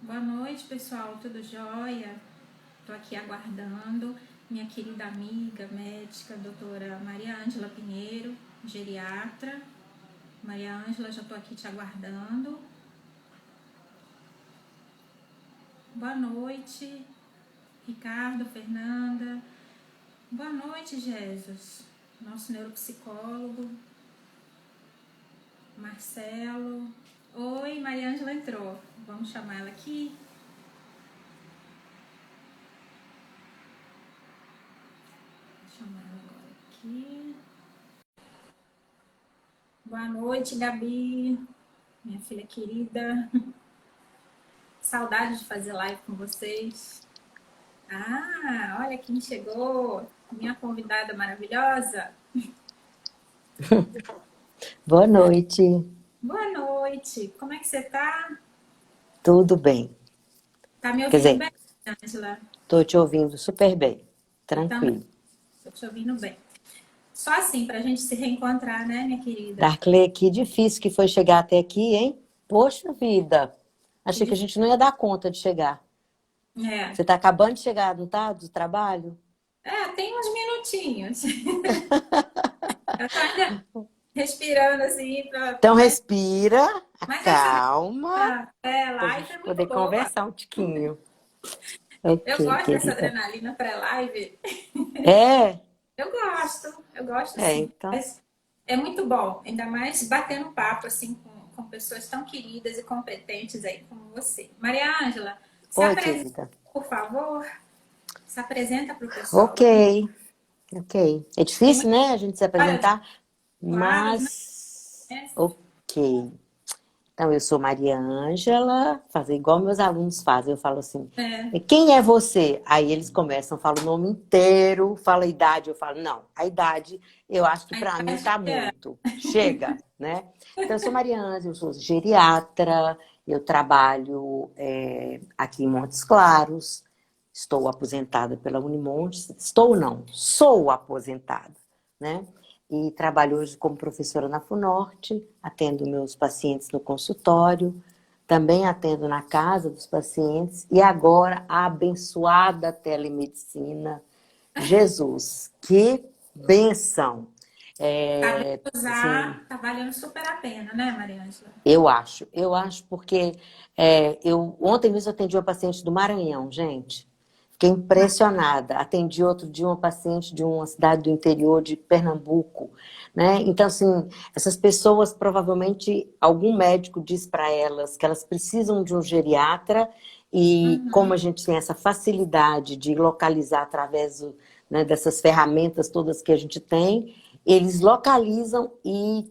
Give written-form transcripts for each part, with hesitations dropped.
Boa noite, pessoal. Tudo jóia? Estou aqui aguardando minha querida amiga médica, doutora Maria Ângela Pinheiro, geriatra. Maria Ângela, já estou aqui te aguardando. Boa noite, Ricardo, Fernanda. Boa noite, Jesus, nosso neuropsicólogo. Marcelo. Oi, Maria Ângela entrou. Vamos chamar ela aqui. Vou chamar ela agora aqui. Boa noite, Gabi, minha filha querida. Saudade de fazer live com vocês. Ah, olha quem chegou. Minha convidada maravilhosa. Boa noite. Boa noite. Como é que você tá? Tudo bem. Tá me Quer ouvindo dizer, bem, Ângela? estou te ouvindo super bem. Eu também. Tranquilo. Tô te ouvindo bem. Só assim, pra gente se reencontrar, né, minha querida? Darkley, que difícil que foi chegar até aqui, hein? Poxa vida. Que Achei que a difícil. gente não ia dar conta de chegar. É. Você está acabando de chegar, não tá? Do trabalho? Tem uns minutinhos. Eu tô ainda respirando assim, Então né? respira, Mas essa acalma, para a live gente é muito poder boa. conversar um tiquinho. Eu Ok, gosto dessa querida. adrenalina pré-live. É, Eu gosto sim. então. Mas é muito bom, ainda mais batendo papo assim com pessoas tão queridas e competentes aí como você. Maria Ângela, se Oi, apresenta, querida. por favor. Se apresenta para o Ok, pessoal aí. ok. É Tem difícil, muita né, a gente se história de apresentar, claro, os meus mas conhecem. ok. Então, eu sou Maria Ângela, fazer igual meus alunos fazem. Eu falo assim, É, quem é você? Aí eles começam, falam o nome inteiro, fala a idade. Eu falo, não, a idade eu acho que a para mim tá idade é. muito. Chega, né? Então, eu sou Maria Ângela, eu sou geriatra, eu trabalho aqui em Montes Claros, estou aposentada pela Unimontes. Estou não, sou aposentada, né? E trabalho hoje como professora na FUNORTE, atendo meus pacientes no consultório, também atendo na casa dos pacientes e agora a abençoada telemedicina. Jesus, que benção! Saber Assim, usar, tá valendo super a pena, né, Maria Ângela? eu acho porque ontem mesmo eu atendi uma paciente do Maranhão, gente. Fiquei impressionada. Atendi outro dia uma paciente de uma cidade do interior de Pernambuco, né? Então, assim, essas pessoas provavelmente algum médico diz para elas que elas precisam de um geriatra e como a gente tem essa facilidade de localizar através né, dessas ferramentas todas que a gente tem, eles localizam e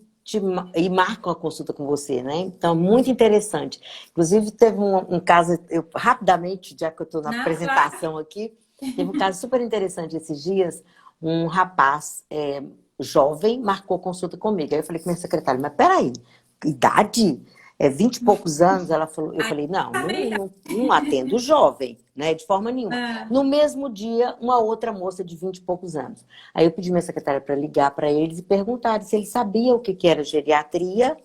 marcam a consulta com você, né? Então, muito interessante. Inclusive, teve um caso, rapidamente, já que eu estou na Não, claro. apresentação aqui, teve um caso super interessante esses dias. Um rapaz jovem marcou consulta comigo. Aí eu falei com minha secretária, mas peraí, idade? 20 e poucos anos? Ela falou, eu Aí, falei, não, tá não, bem, não atendo jovem, né? De forma nenhuma. ah, No mesmo dia, uma outra moça de 20 e poucos anos. Aí eu pedi minha secretária para ligar para eles e perguntar se eles sabiam o que era geriatria,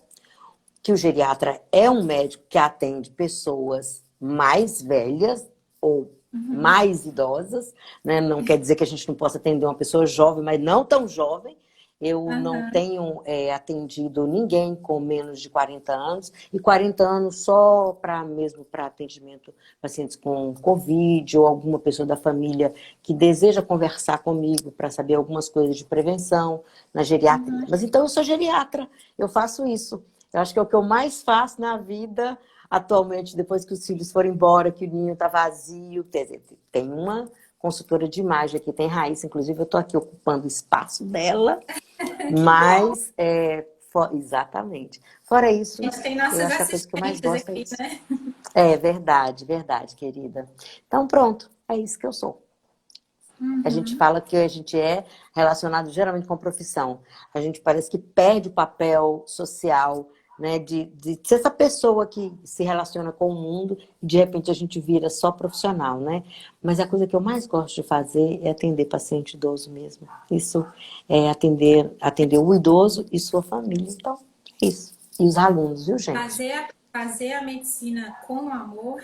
que o geriatra é um médico que atende pessoas mais velhas ou mais idosas, né? Não quer dizer que a gente não possa atender uma pessoa jovem, mas não tão jovem. Eu não aham. tenho atendido ninguém com menos de 40 anos, e 40 anos só mesmo para atendimento pacientes com Covid ou alguma pessoa da família que deseja conversar comigo para saber algumas coisas de prevenção na geriatria. Mas então eu sou geriatra, eu faço isso. Eu acho que é o que eu mais faço na vida atualmente, depois que os filhos foram embora, que o ninho está vazio. Tem uma consultora de imagem aqui, tem Raíssa, inclusive eu estou aqui ocupando o espaço dela, Que bom. mas exatamente. Fora A isso, gente tem eu nossas acho que a coisa que eu mais assistentes gosto é aqui, isso. né? É verdade, verdade, querida. Então pronto, é isso que eu sou. A gente fala que a gente é relacionado geralmente com profissão. A gente parece que perde o papel social, né, de ser essa pessoa que se relaciona com o mundo e de repente a gente vira só profissional, né? Mas a coisa que eu mais gosto de fazer é atender paciente idoso mesmo. Isso é atender o idoso e sua família. Então, é isso. E os alunos, viu, gente? Fazer a medicina com amor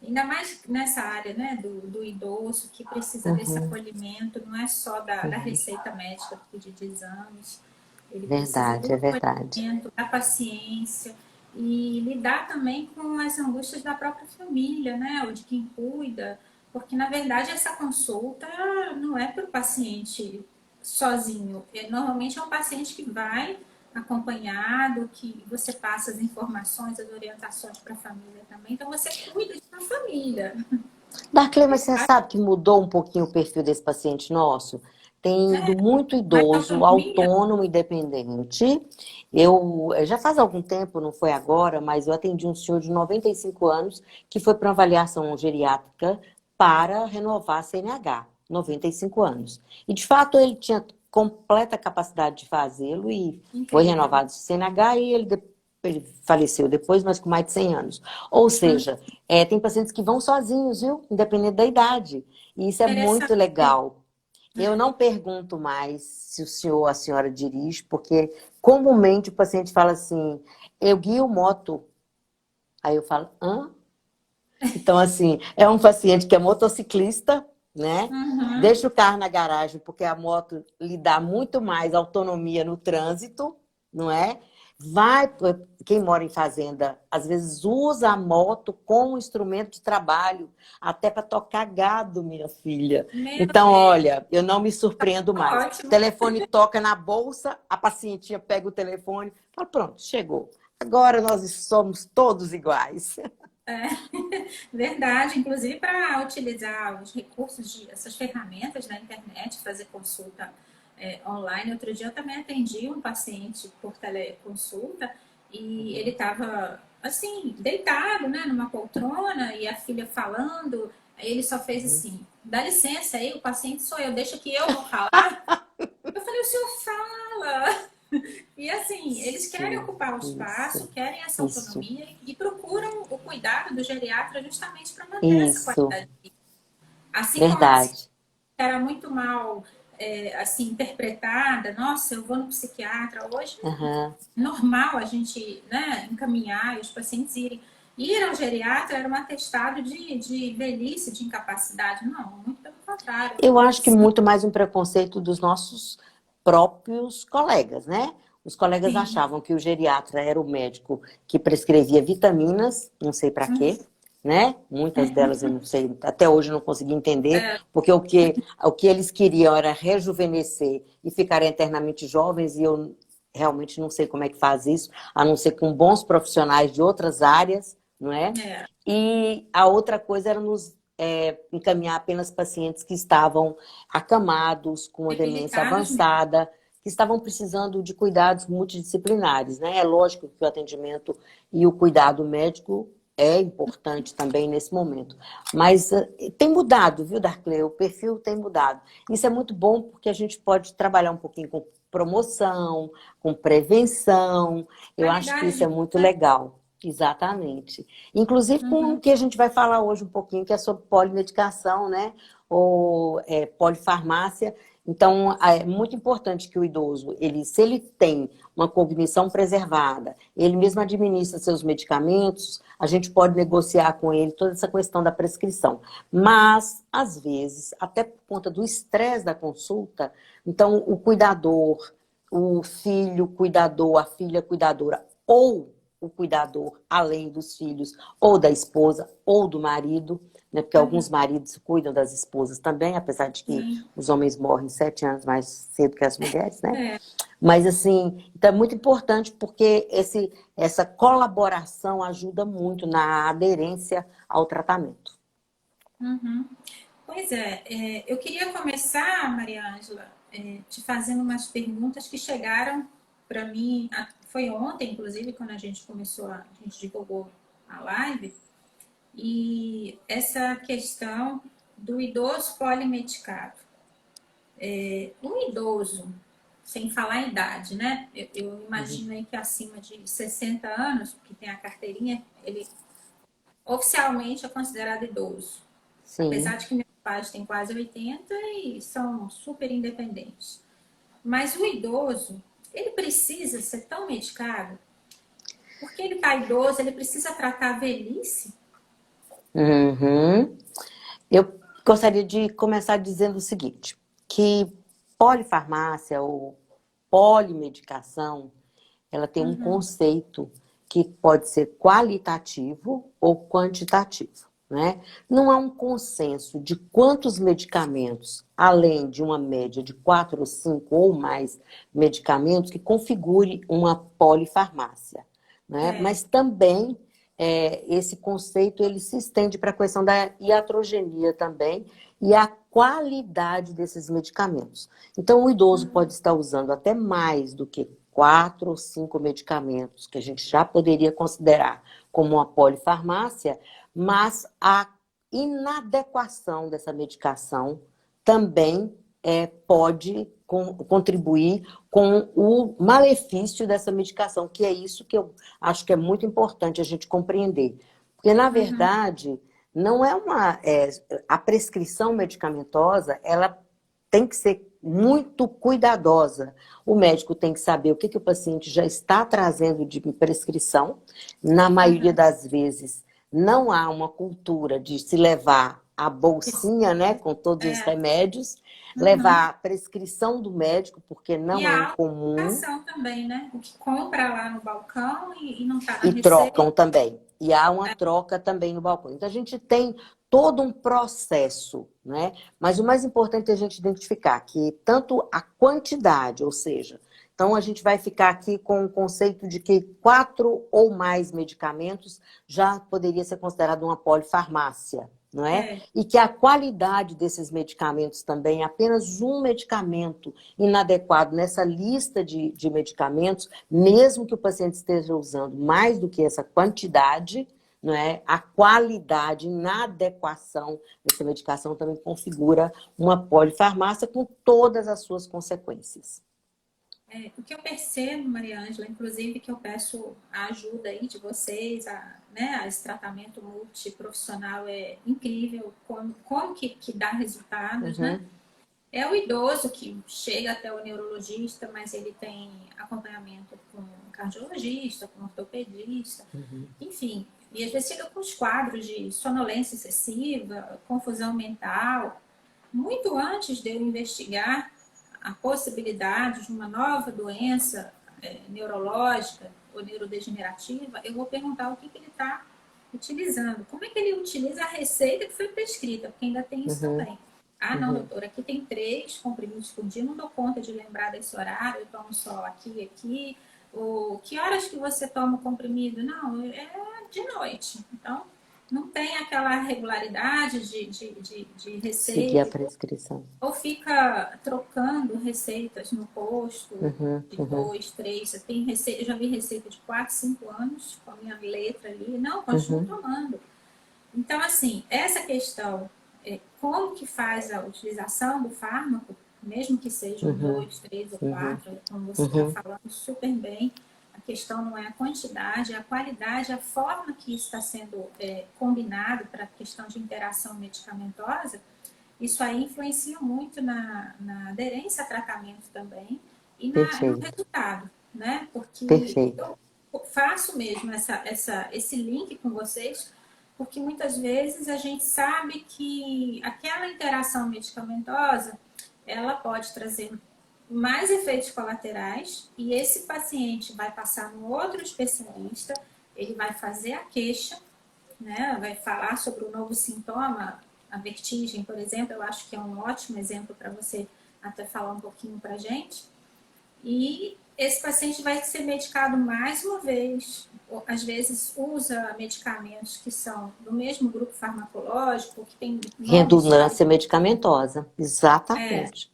Ainda mais nessa área, né, do idoso, que precisa desse acolhimento, não é só da receita médica, do pedido de exames, ele precisa Verdade, do é verdade. acolhimento, da paciência e lidar também com as angústias da própria família, né, ou de quem cuida, porque na verdade essa consulta não é para o paciente sozinho, normalmente é um paciente que vai acompanhado, que você passa as informações, as orientações para a família também. Então, você cuida da família. Darclay, mas você sabe que mudou um pouquinho o perfil desse paciente nosso? Tem ido muito Mais idoso, autonomia? autônomo, independente. Eu já faz algum tempo, não foi agora, mas eu atendi um senhor de 95 anos que foi para uma avaliação geriátrica para renovar a CNH, 95 anos. E, de fato, ele tinha completa capacidade de fazê-lo e foi Incrível. renovado o CNH e ele faleceu depois, mas com mais de 100 anos. Ou seja, tem pacientes que vão sozinhos, viu? Independente da idade. E isso é muito Interessante. legal. Eu não pergunto mais se o senhor ou a senhora dirige, porque comumente o paciente fala assim, eu guio moto. Aí eu falo, hã? Então, assim, é um paciente que é motociclista, né? Uhum. Deixa o carro na garagem, porque a moto lhe dá muito mais autonomia no trânsito, não é? Quem mora em fazenda, às vezes usa a moto como instrumento de trabalho, até para tocar gado, minha filha. Meu Então, Deus, olha, eu não me surpreendo mais. O ótimo. telefone toca na bolsa, a pacientinha pega o telefone, fala, pronto, chegou. Agora nós somos todos iguais. Verdade, inclusive para utilizar os recursos de essas ferramentas da internet, fazer consulta online. Outro dia eu também atendi um paciente por teleconsulta e ele estava assim, deitado, né, numa poltrona e a filha falando. Aí ele só fez assim: dá licença aí, o paciente sou eu, deixa que eu vou falar. Eu falei: o senhor fala. E assim, eles querem Isso, ocupar o espaço, isso, querem essa isso, autonomia e procuram o cuidado do geriatra justamente para manter essa isso, qualidade de vida. Assim como a psiquiatra verdade. era muito mal assim, interpretada, nossa, eu vou no psiquiatra, hoje Aham. é normal a gente, né, encaminhar e os pacientes irem. Ir ao geriatra era um atestado de velhice, de incapacidade. Não, muito pelo contrário, é uma Eu coisa acho que simples. muito mais um preconceito dos nossos próprios colegas, né? Os colegas Sim. achavam que o geriatra era o médico que prescrevia vitaminas, não sei para quê, né? Muitas delas eu não sei, até hoje eu não consegui entender, porque o que eles queriam era rejuvenescer e ficar eternamente jovens, e eu realmente não sei como é que faz isso, a não ser com bons profissionais de outras áreas, não é? É, E a outra coisa era nos encaminhar apenas pacientes que estavam acamados, com uma demência debilitados mesmo. avançada, que estavam precisando de cuidados multidisciplinares, né? É lógico que o atendimento e o cuidado médico é importante também nesse momento. Mas tem mudado, viu, Darclay? O perfil tem mudado. Isso é muito bom porque a gente pode trabalhar um pouquinho com promoção, com prevenção. Eu acho que Qualidade isso de é muito vida. legal. Exatamente. Inclusive com o Uhum. que a gente vai falar hoje um pouquinho, que é sobre polimedicação, né? Ou polifarmácia. Então, é muito importante que o idoso, se ele tem uma cognição preservada, ele mesmo administra seus medicamentos, a gente pode negociar com ele toda essa questão da prescrição. Mas, às vezes, até por conta do estresse da consulta, então o cuidador, o filho cuidador, a filha cuidadora, ou o cuidador, além dos filhos, ou da esposa, ou do marido, né? Porque alguns maridos cuidam das esposas também, apesar de que Sim. os homens morrem 7 anos mais cedo que as mulheres, né? É. Mas, assim, então é muito importante porque essa colaboração ajuda muito na aderência ao tratamento. Uhum. Pois eu queria começar, Maria Ângela, te fazendo umas perguntas que chegaram para mim, foi ontem, inclusive, quando a gente começou, a gente divulgou a live, e essa questão do idoso polimedicado. Um idoso, sem falar em idade, né? Eu Uhum. imagino aí que acima de 60 anos, que tem a carteirinha, ele oficialmente é considerado idoso. Apesar Sim. de que meus pais têm quase 80 e são super independentes. Mas o idoso, ele precisa ser tão medicado? Porque ele está idoso, ele precisa tratar a velhice? Uhum. Eu gostaria de começar dizendo o seguinte, que polifarmácia ou polimedicação, ela tem um Uhum. conceito que pode ser qualitativo ou quantitativo, né? Não há um consenso de quantos medicamentos, além de uma média de 4 ou 5 ou mais medicamentos, que configure uma polifarmácia, né? É. Mas também esse conceito ele se estende para a questão da iatrogenia também e a qualidade desses medicamentos. Então, o idoso pode estar usando até mais do que 4 ou 5 medicamentos, que a gente já poderia considerar como uma polifarmácia, mas a inadequação dessa medicação também pode contribuir com o malefício dessa medicação, que é isso que eu acho que é muito importante a gente compreender. Porque, na Uhum. verdade, não é uma. A prescrição medicamentosa, ela tem que ser muito cuidadosa. O médico tem que saber o que o paciente já está trazendo de prescrição. Na maioria Uhum. das vezes, não há uma cultura de se levar a bolsinha, né, com todos os É. remédios, Uhum. levar a prescrição do médico, porque E não é a incomum, alimentação também, né? O que compra lá no balcão e não está na e receita. trocam também. E há uma troca também no balcão. Então, a gente tem todo um processo, né? Mas o mais importante é a gente identificar que tanto a quantidade, ou seja, então a gente vai ficar aqui com o conceito de que 4 ou mais medicamentos já poderia ser considerado uma polifarmácia, não é? É. E que a qualidade desses medicamentos também, apenas um medicamento inadequado nessa lista de medicamentos, mesmo que o paciente esteja usando mais do que essa quantidade, não é? A qualidade, inadequação dessa medicação também configura uma polifarmácia com todas as suas consequências. O que eu percebo, Maria Ângela, inclusive que eu peço a ajuda aí de vocês, né, esse tratamento multiprofissional é incrível, como que dá resultados, né? Uhum, É o idoso que chega até o neurologista, mas ele tem acompanhamento com cardiologista, com ortopedista, uhum, enfim. E às vezes chega com os quadros de sonolência excessiva, confusão mental. Muito antes de eu investigar a possibilidade de uma nova doença neurológica ou neurodegenerativa, eu vou perguntar o que ele está utilizando. Como é que ele utiliza a receita que foi prescrita? Porque ainda tem isso uhum, também. Ah, não, uhum. doutora, aqui tem 3 comprimidos por dia, não dou conta de lembrar desse horário, eu tomo só aqui e aqui. Ou que horas que você toma o comprimido? Não, é de noite. Então, não tem aquela regularidade de Seguir a receita, prescrição. ou fica trocando receitas no posto Uhum, de uhum, 2, 3. Você tem receita, eu já vi receita de 4, 5 anos com a minha letra ali. Não, continuo uhum, tomando. Então, assim, essa questão, como que faz a utilização do fármaco, mesmo que sejam uhum, 2, 3 ou 4, uhum, como você está uhum. falando super bem, a questão não é a quantidade, é a qualidade, a forma que isso está sendo combinado para a questão de interação medicamentosa, isso aí influencia muito na aderência a tratamento também e no Perfeito, resultado, né? Porque perfeito. eu faço mesmo esse link com vocês, porque muitas vezes a gente sabe que aquela interação medicamentosa, ela pode trazer mais efeitos colaterais e esse paciente vai passar no outro especialista, ele vai fazer a queixa, né? Vai falar sobre o novo sintoma, a vertigem, por exemplo. Eu acho que é um ótimo exemplo para você até falar um pouquinho para a gente. E esse paciente vai ser medicado mais uma vez. Às vezes usa medicamentos que são do mesmo grupo farmacológico, que tem nomes Redundância parecidos. medicamentosa, exatamente.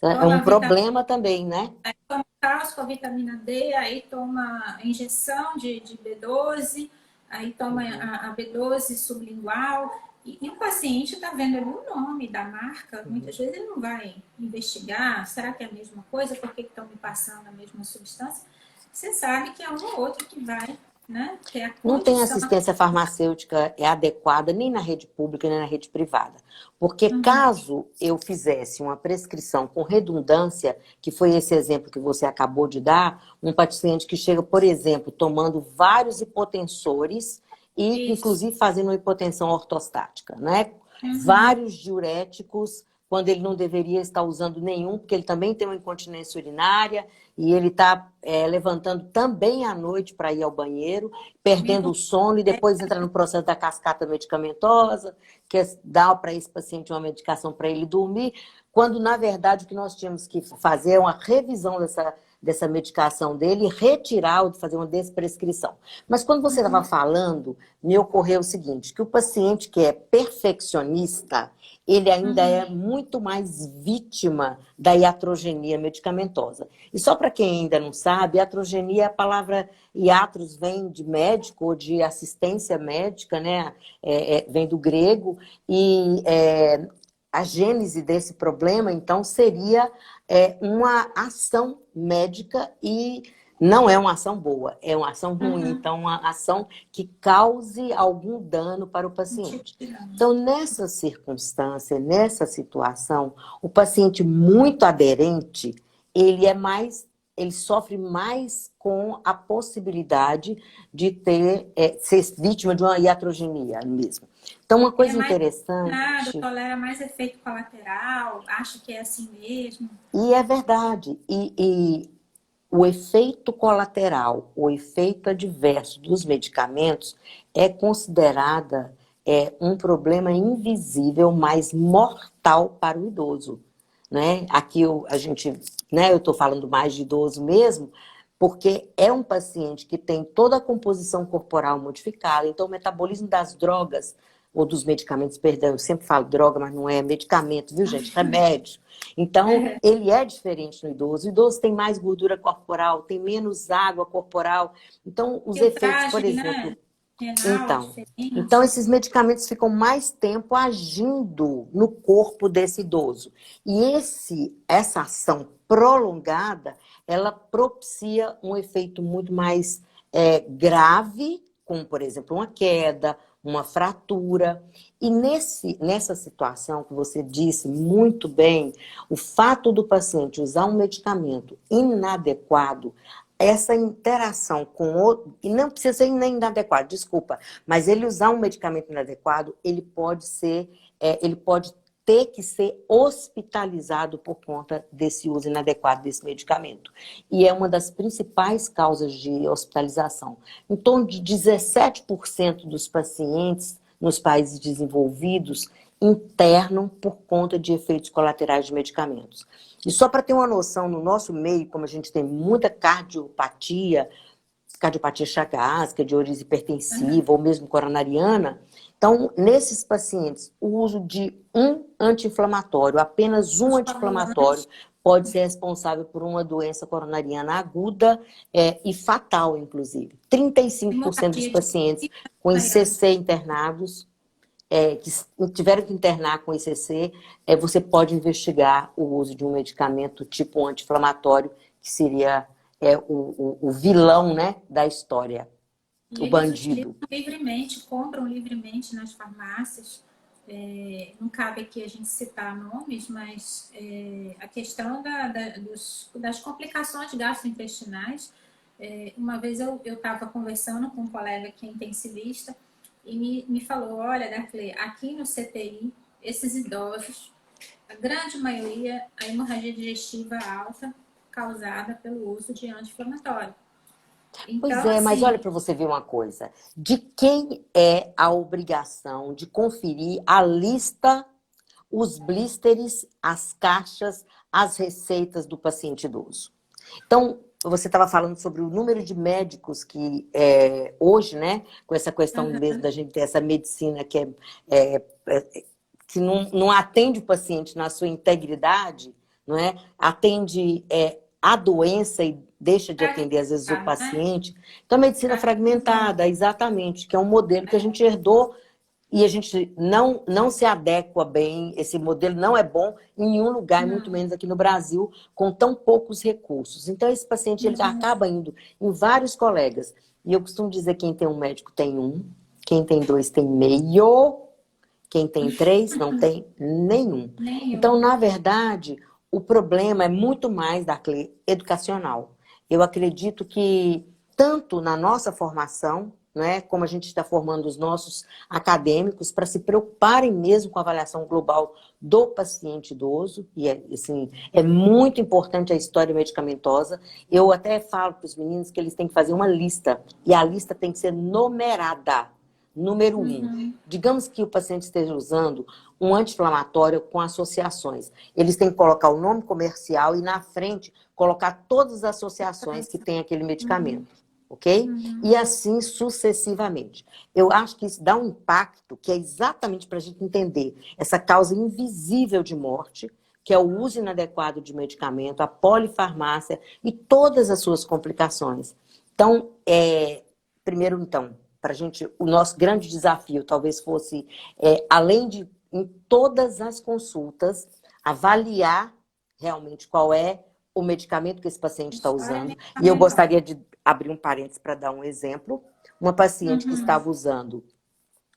É um Toma vitamina, problema também, né? toma cálcio com a vitamina D, aí toma injeção de B12, aí toma Uhum, a B12 sublingual. E o paciente está vendo ali o nome da marca, uhum. muitas vezes ele não vai investigar, será que é a mesma coisa? Por que estão me passando a mesma substância? Você sabe que é um ou outro que vai, né, ter a Não tem condição. assistência farmacêutica adequada nem na rede pública nem na rede privada. Porque Uhum. caso eu fizesse uma prescrição com redundância, que foi esse exemplo que você acabou de dar, um paciente que chega, por exemplo, tomando vários hipotensores e, Isso. inclusive, fazendo uma hipotensão ortostática, né? Uhum. Vários diuréticos, quando ele não deveria estar usando nenhum, porque ele também tem uma incontinência urinária e ele está levantando também à noite para ir ao banheiro, perdendo o sono e depois entra no processo da cascata medicamentosa, que dá para esse paciente uma medicação para ele dormir, quando, na verdade, o que nós tínhamos que fazer é uma revisão dessa medicação dele e retirar, fazer uma desprescrição. Mas quando você estava falando, me ocorreu o seguinte, que o paciente que é perfeccionista, ele ainda é muito mais vítima da iatrogenia medicamentosa. E só para quem ainda não sabe, iatrogenia, a palavra iatros vem de médico ou de assistência médica, né? Vem do grego, e a gênese desse problema, então, seria uma ação médica e não é uma ação boa, é uma ação ruim. Então, uma ação que cause algum dano para o paciente. Então, nessa circunstância, nessa situação, o paciente muito aderente, ele sofre mais com a possibilidade de ser vítima de uma iatrogenia mesmo. Então, uma coisa interessante... Tolera mais efeito colateral, acha que é assim mesmo. E é verdade. E o efeito colateral, o efeito adverso dos medicamentos é considerada um problema invisível, mas mortal para o idoso. Né? Aqui eu estou falando mais de idoso mesmo, porque é um paciente que tem toda a composição corporal modificada, então o metabolismo das drogas, ou dos medicamentos, perdão, eu sempre falo droga, mas não é medicamento, viu, gente? Remédio. Então, ele é diferente no idoso. O idoso tem mais gordura corporal, tem menos água corporal. Então, os efeitos, por exemplo... Né? Então, esses medicamentos ficam mais tempo agindo no corpo desse idoso. E essa ação prolongada, ela propicia um efeito muito mais grave, como, por exemplo, uma queda, uma fratura. E nessa situação que você disse muito bem, o fato do paciente usar um medicamento inadequado, essa interação com outro, e não precisa ser nem inadequado, desculpa, mas ele usar um medicamento inadequado, ele pode ter que ser hospitalizado por conta desse uso inadequado desse medicamento. E é uma das principais causas de hospitalização. Em torno de 17% dos pacientes nos países desenvolvidos internam por conta de efeitos colaterais de medicamentos. E só para ter uma noção, no nosso meio, como a gente tem muita cardiopatia chagásica, de origem hipertensiva ou mesmo coronariana, então, nesses pacientes, o uso de um anti-inflamatório, apenas um anti-inflamatório, pode ser responsável por uma doença coronariana aguda e fatal, inclusive. 35% dos pacientes com ICC internados, que tiveram que internar com ICC, você pode investigar o uso de um medicamento tipo anti-inflamatório, que seria o vilão, né, da história, o bandido. Compram livremente nas farmácias. Não cabe aqui a gente citar nomes, mas a questão das complicações gastrointestinais. Uma vez eu estava conversando com um colega que é intensivista e me falou, olha, Darclay, aqui no CTI, esses idosos, a grande maioria, a hemorragia digestiva alta causada pelo uso de anti-inflamatório. Então, pois é, mas olha para você ver uma coisa. De quem é a obrigação de conferir a lista, os blisters, as caixas, as receitas do paciente idoso? Então, você estava falando sobre o número de médicos que hoje, né, com essa questão mesmo da gente ter essa medicina que não atende o paciente na sua integridade, não é? Atende a doença e deixa de atender, às vezes, o paciente. Então, a medicina fragmentada, exatamente, que é um modelo que a gente herdou e a gente não se adequa bem, esse modelo não é bom em nenhum lugar, muito menos aqui no Brasil, com tão poucos recursos. Então, esse paciente ele acaba indo em vários colegas. E eu costumo dizer que quem tem um médico tem um, quem tem dois tem meio, quem tem três não tem nenhum. Então, na verdade, o problema é muito mais educacional. Eu acredito que, tanto na nossa formação, né, como a gente está formando os nossos acadêmicos para se preocuparem mesmo com a avaliação global do paciente idoso, e assim, é muito importante a história medicamentosa. Eu até falo para os meninos que eles têm que fazer uma lista, e a lista tem que ser numerada. Número 1, digamos que o paciente esteja usando um anti-inflamatório com associações. Eles têm que colocar o nome comercial e na frente colocar todas as associações que tem aquele medicamento, ok? E assim sucessivamente. Eu acho que isso dá um impacto que é exatamente para a gente entender essa causa invisível de morte, que é o uso inadequado de medicamento, a polifarmácia e todas as suas complicações. Então, primeiro, então, para a gente, o nosso grande desafio talvez fosse, além de, em todas as consultas, avaliar realmente qual é o medicamento que esse paciente está usando. E eu gostaria de abrir um parênteses para dar um exemplo. Uma paciente que estava usando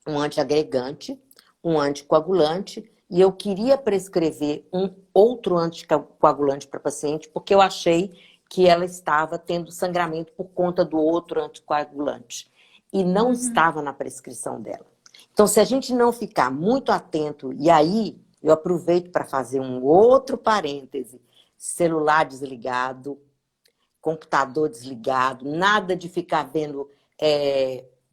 um antiagregante, um anticoagulante, e eu queria prescrever um outro anticoagulante para a paciente, porque eu achei que ela estava tendo sangramento por conta do outro anticoagulante. E não estava na prescrição dela. Então, se a gente não ficar muito atento, e aí eu aproveito para fazer um outro parêntese, celular desligado, computador desligado, nada de ficar vendo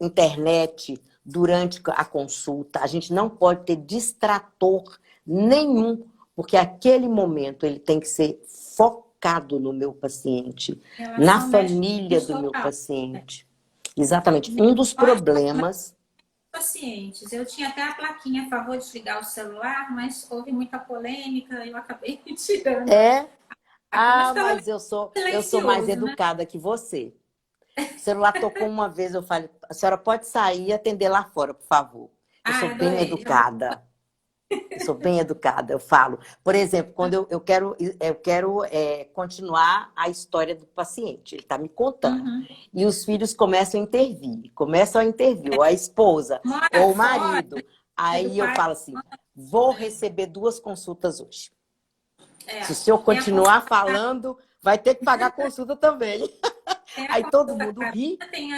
internet durante a consulta. A gente não pode ter distrator nenhum, porque aquele momento ele tem que ser focado no meu paciente, na família do meu paciente. Exatamente. Um dos problemas... pacientes. Eu tinha até a plaquinha a favor de desligar o celular, mas houve muita polêmica, eu acabei tirando. Mas eu sou mais educada, né, que você. O celular tocou uma vez, eu falei, a senhora pode sair e atender lá fora, por favor. Eu sou bem educada. Eu sou bem educada, eu falo. Por exemplo, quando eu quero continuar a história do paciente, ele está me contando. E os filhos começam a intervir, ou a esposa, ou o marido. Aí eu falo assim, vou receber 2 consultas hoje. Se o senhor continuar falando, vai ter que pagar a consulta também. Aí todo mundo ri. Tem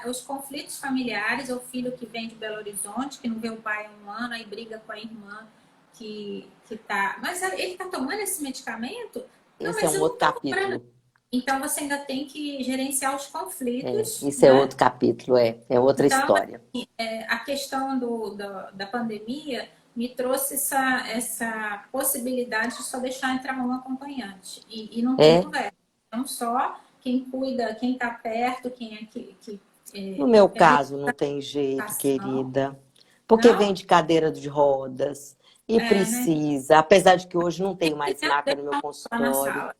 os conflitos familiares, o filho que vem de Belo Horizonte, que não vê o pai há 1 ano, aí briga com a irmã que tá... Mas ele tá tomando esse medicamento? Esse é um outro capítulo. Então você ainda tem que gerenciar os conflitos. Isso, né? É outro capítulo, é outra história. Assim, a questão da pandemia me trouxe essa possibilidade de só deixar entrar um acompanhante. E não tem conversa. Então, só quem cuida, quem está perto, quem é que... No meu caso, não tem jeito, querida. Porque vem de cadeira de rodas e precisa. Né? Apesar de que hoje não tenho mais maca no meu consultório.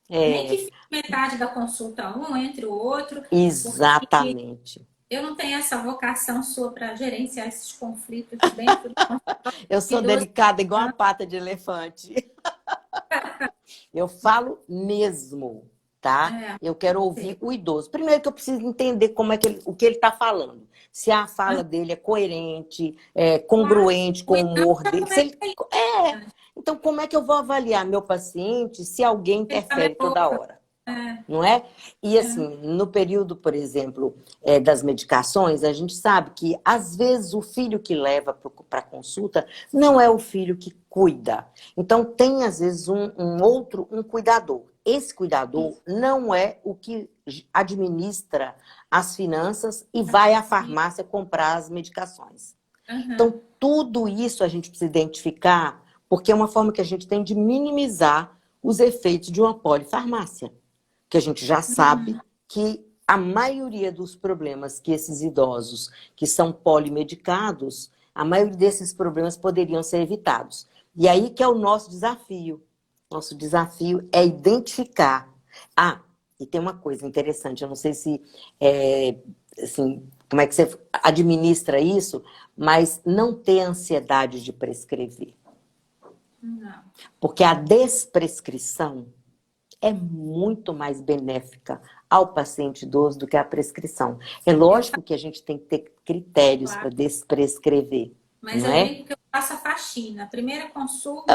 Nem que fique metade da consulta entre o outro. Exatamente. Eu não tenho essa vocação sua para gerenciar esses conflitos dentro do consultório. Eu sou delicada igual uma pata de elefante. Eu falo mesmo, tá? Eu quero ouvir o idoso. Primeiro que eu preciso entender o que ele está falando. Se a fala dele é coerente, congruente com o humor dele. Então, como é que eu vou avaliar meu paciente se alguém interfere toda hora? Não é? E assim, no período, por exemplo, das medicações, a gente sabe que às vezes o filho que leva para a consulta não é o filho que cuida. Então tem às vezes um cuidador. Esse cuidador não é o que administra as finanças e vai à farmácia comprar as medicações. Então tudo isso a gente precisa identificar, porque é uma forma que a gente tem de minimizar os efeitos de uma polifarmácia. Que a gente já sabe que a maioria dos problemas que esses idosos que são polimedicados, a maioria desses problemas poderiam ser evitados. E aí que é o nosso desafio. Nosso desafio é identificar. E tem uma coisa interessante, eu não sei se, assim, como é que você administra isso, mas não ter ansiedade de prescrever. Não. Porque a desprescrição é muito mais benéfica ao paciente idoso do que a prescrição. É lógico que a gente tem que ter critérios para desprescrever. Mas não eu digo que eu faço a faxina. A primeira consulta,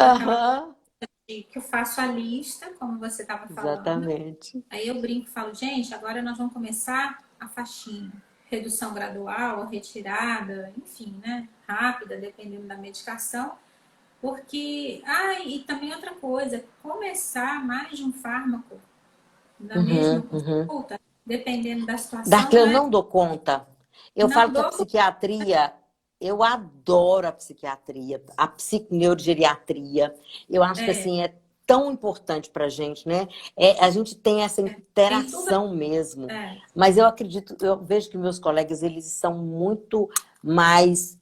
que eu faço a lista, como você estava falando. Exatamente. Aí eu brinco e falo, gente, agora nós vamos começar a faxina. redução gradual, ou retirada, enfim, né? Rápida, dependendo da medicação. Porque, e também outra coisa, começar mais de um fármaco na mesma consulta, dependendo da situação, Darkley, não eu é, não dou conta. Eu não falo que a dou, psiquiatria, eu adoro a psiquiatria, a psiconeurogeriatria. Eu acho que é, assim é tão importante para a gente, né? A gente tem essa tem tudo, interação mesmo. é, Mas eu acredito, eu vejo que meus colegas eles são muito mais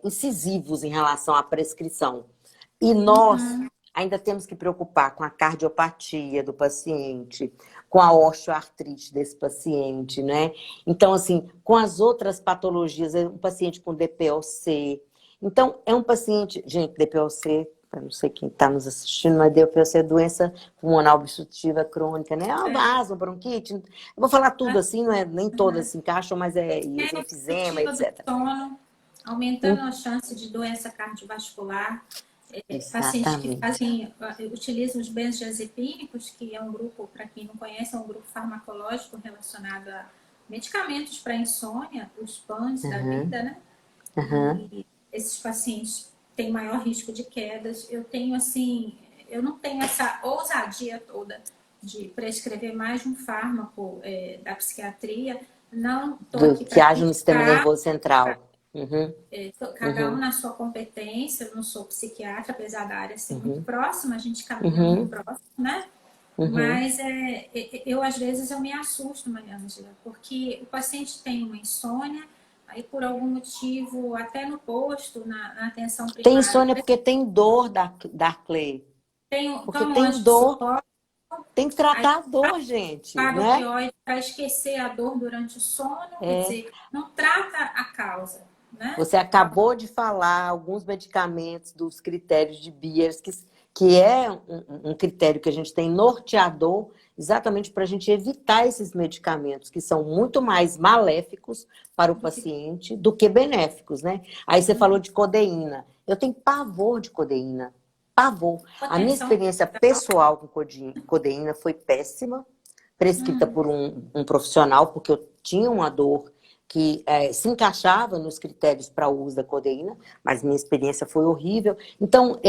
incisivos em relação à prescrição. E nós ainda temos que preocupar com a cardiopatia do paciente, com a osteoartrite desse paciente, né? Então, assim, com as outras patologias, um paciente com DPOC. Então, é um paciente, gente, DPOC, eu não sei quem está nos assistindo, mas DPOC é doença pulmonar obstrutiva crônica, né? É uma asma, bronquite. Eu vou falar tudo assim, não é, nem todas se encaixam, mas e os enfisema, obstrutiva do etc. sono, aumentando a chance de doença cardiovascular. Pacientes que Exatamente. utilizam os benzodiazepínicos, que é um grupo, para quem não conhece, é um grupo farmacológico relacionado a medicamentos para insônia, os PANs da vida, né? E esses pacientes têm maior risco de quedas. Eu não tenho essa ousadia toda de prescrever mais de um fármaco da psiquiatria. Não estou aqui Que para age no sistema criticar, nervoso central. Uhum, cada um na sua competência. Eu não sou psiquiatra, apesar da área ser muito próxima, a gente caminha muito uhum, próximo, né? uhum. Mas eu, às vezes, eu me assusto, Maria Ângela, porque o paciente tem uma insônia, aí por algum motivo, até no posto, na atenção Tem primária, insônia porque tem dor, Darkley. Porque toma um tem dor, antipsicótico, tem que aí tratar a dor, gente, para né? opioide para esquecer a dor durante o sono, quer dizer, não trata a causa, né? Você acabou de falar alguns medicamentos dos critérios de Beers, que é um critério que a gente tem norteador exatamente para a gente evitar esses medicamentos que são muito mais maléficos para o paciente do que benéficos, né? Aí você falou de codeína. Eu tenho pavor de codeína. Pavor. A minha Atenção, experiência pessoal com codeína foi péssima, prescrita por um profissional, porque eu tinha uma dor que se encaixava nos critérios para o uso da codeína, mas minha experiência foi horrível. Então,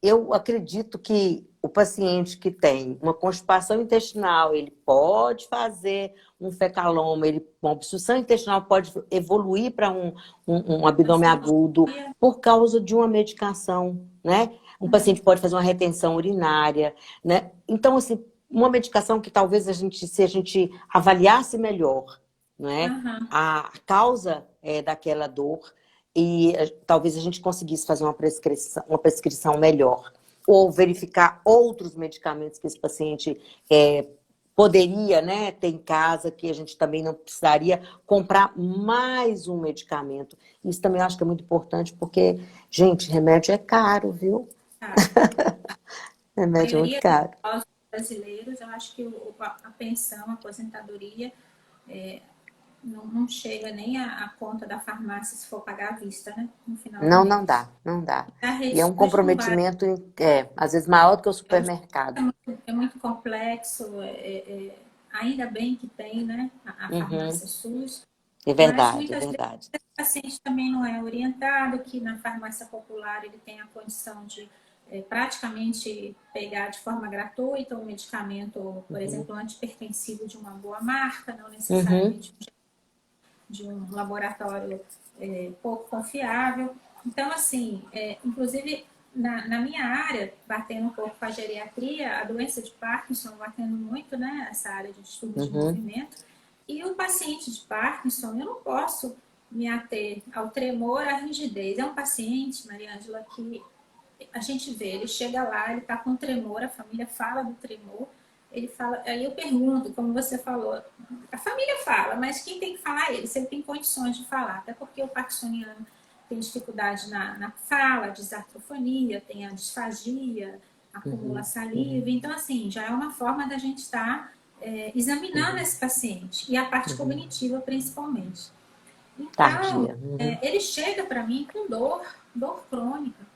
eu acredito que o paciente que tem uma constipação intestinal, ele pode fazer um fecaloma, uma obstrução intestinal pode evoluir para um abdômen agudo por causa de uma medicação, né? Um paciente pode fazer uma retenção urinária, né? Então, assim, uma medicação que talvez se a gente avaliasse melhor, não é? A causa daquela dor e talvez a gente conseguisse fazer uma prescrição melhor ou verificar outros medicamentos que esse paciente poderia, né, ter em casa, que a gente também não precisaria comprar mais um medicamento. Isso também eu acho que é muito importante porque, gente, remédio é caro, viu? a Remédio é muito maioria caro. dos brasileiros, eu acho que a pensão, a aposentadoria, não chega nem a conta da farmácia se for pagar à vista, né? No final do Não, não mês. dá, não dá. A E é um receita não vai. comprometimento, às vezes maior do que o supermercado. É muito complexo. Ainda bem que tem, né? A farmácia SUS. É Mas verdade, é muitas vezes verdade. o paciente também não é orientado, que na farmácia popular ele tem a condição de praticamente pegar de forma gratuita um medicamento, por exemplo, antipertensivo de uma boa marca, não necessariamente de um laboratório pouco confiável. Então, assim, inclusive na minha área, batendo um pouco com a geriatria, a doença de Parkinson batendo muito, né, essa área de estudo de movimento, e o paciente de Parkinson, eu não posso me ater ao tremor, à rigidez. É um paciente, Maria Ângela, que a gente vê, ele chega lá, ele está com tremor, a família fala do tremor, ele fala, aí eu pergunto, como você falou, a família fala, mas quem tem que falar é ele, se ele tem condições de falar, até porque o parkinsoniano tem dificuldade na fala, desartrofonia, tem a disfagia, acumula saliva, então assim, já é uma forma da gente estar examinando esse paciente, e a parte cognitiva principalmente. Então, Tardia. ele chega para mim com dor crônica.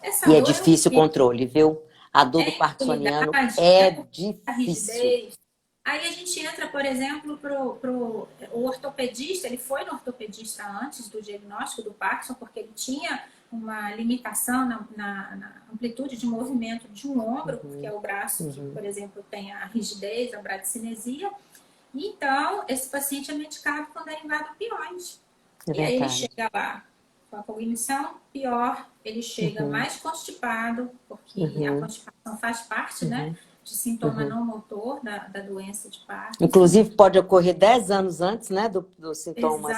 Essa E é dor difícil o controle, viu? A dor do é parkinsoniano mobilidade, é é a difícil. rigidez. Aí a gente entra, por exemplo, o ortopedista, ele foi no ortopedista antes do diagnóstico do Parkinson, porque ele tinha uma limitação na amplitude de movimento de um ombro, que é o braço que, por exemplo, tem a rigidez, a bradicinesia. Então, esse paciente é medicado com derivado opioide. É E aí ele verdade. chega lá com a cognição pior, ele chega mais constipado, porque a constipação faz parte, né, de sintoma não motor da doença de Parkinson. Inclusive, pode ocorrer 10 anos antes, né, dos sintomas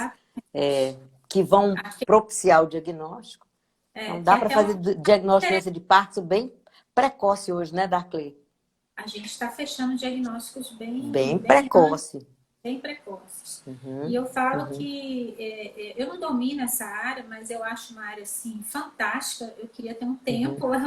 Exato. que vão propiciar o diagnóstico. Então, Tem dá para até fazer diagnóstico de doença de Parkinson bem precoce hoje, né, Darclay? a gente está fechando diagnósticos Bem precoce. bem precoces. E eu falo que eu não domino essa área, mas eu acho uma área assim fantástica. Eu queria ter um tempo, a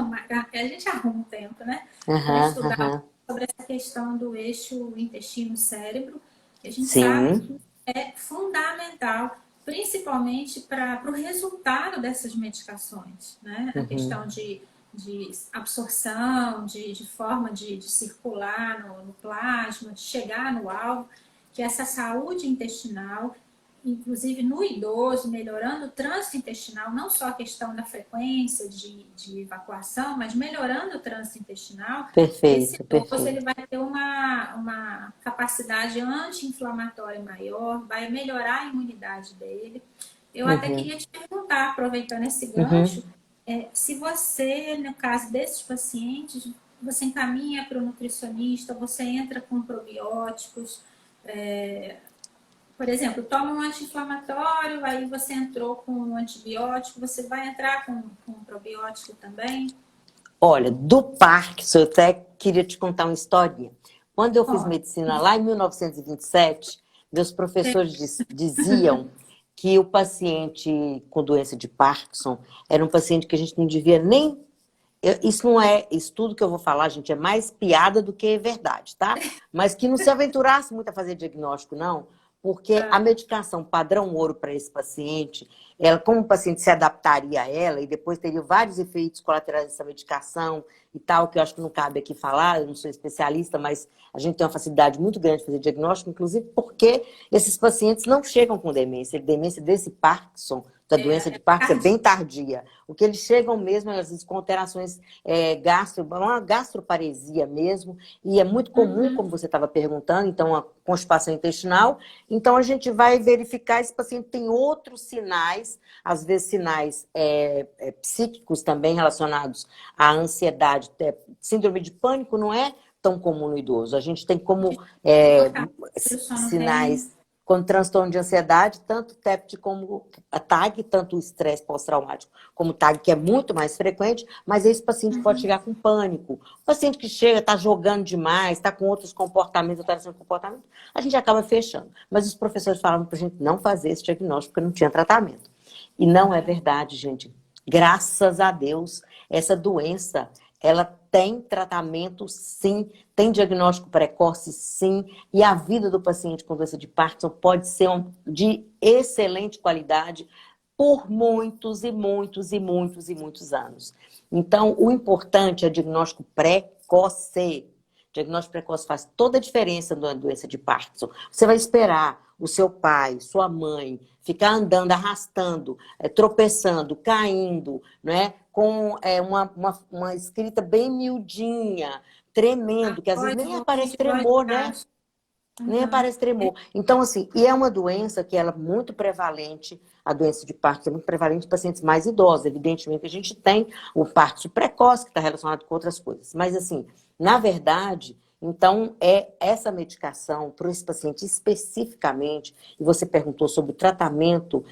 gente arruma um tempo, né? Para estudar sobre essa questão do eixo intestino-cérebro, que a gente sabe Sim. que é fundamental, principalmente para o resultado dessas medicações, né? A questão de absorção, de forma de circular no plasma, de chegar no alvo, que essa saúde intestinal, inclusive no idoso, melhorando o trânsito intestinal, não só a questão da frequência de evacuação, mas melhorando o trânsito intestinal, esse Perfeito, idoso ele perfeito. vai ter uma capacidade anti-inflamatória maior, vai melhorar a imunidade dele. Eu até queria te perguntar, aproveitando esse gancho, se você, no caso desses pacientes, você encaminha para o nutricionista, você entra com probióticos, por exemplo, toma um anti-inflamatório, aí você entrou com um antibiótico, você vai entrar com um probiótico também? Olha, do Parkinson, eu até queria te contar uma historinha. Quando eu fiz Ó, medicina lá em 1927, meus professores diziam que o paciente com doença de Parkinson era um paciente que a gente não devia nem... Isso não é estudo que eu vou falar, gente, é mais piada do que verdade, tá? Mas que não se aventurasse muito a fazer diagnóstico, não, porque a medicação padrão ouro para esse paciente, ela, como o paciente se adaptaria a ela e depois teria vários efeitos colaterais dessa medicação e tal, que eu acho que não cabe aqui falar, eu não sou especialista, mas a gente tem uma facilidade muito grande de fazer diagnóstico, inclusive porque esses pacientes não chegam com demência. A demência desse Parkinson, da doença de Parkinson, é bem tardia. O que eles chegam mesmo, às vezes, com alterações uma gastroparesia mesmo, e é muito comum, como você estava perguntando, então, a constipação intestinal. Então, a gente vai verificar se esse paciente tem outros sinais, às vezes sinais psíquicos também relacionados à ansiedade. Síndrome de pânico não é tão comum no idoso. A gente tem como sinais com transtorno de ansiedade, tanto TEPT como a TAG, tanto o estresse pós-traumático como o TAG, que é muito mais frequente, mas esse paciente pode chegar com pânico. O paciente que chega, está jogando demais, está com outros comportamentos, alteração de comportamento, a gente acaba fechando. Mas os professores falavam para a gente não fazer esse diagnóstico, porque não tinha tratamento. E não é verdade, gente. Graças a Deus, essa doença, ela tem tratamento, sim, tem diagnóstico precoce, sim, e a vida do paciente com doença de Parkinson pode ser de excelente qualidade por muitos e muitos e muitos e muitos anos. Então, o importante é o diagnóstico precoce. O diagnóstico precoce faz toda a diferença na doença de Parkinson. Você vai esperar o seu pai, sua mãe, ficar andando, arrastando, tropeçando, caindo, né? Com uma escrita bem miudinha, tremendo, que às vezes nem aparece tremor, né? Nem aparece tremor. Então, assim, e é uma doença que ela é muito prevalente, a doença de Parkinson é muito prevalente em pacientes mais idosos. Evidentemente que a gente tem o Parkinson precoce, que está relacionado com outras coisas. Mas, assim, na verdade, então, essa medicação para esse paciente especificamente, e você perguntou sobre o tratamento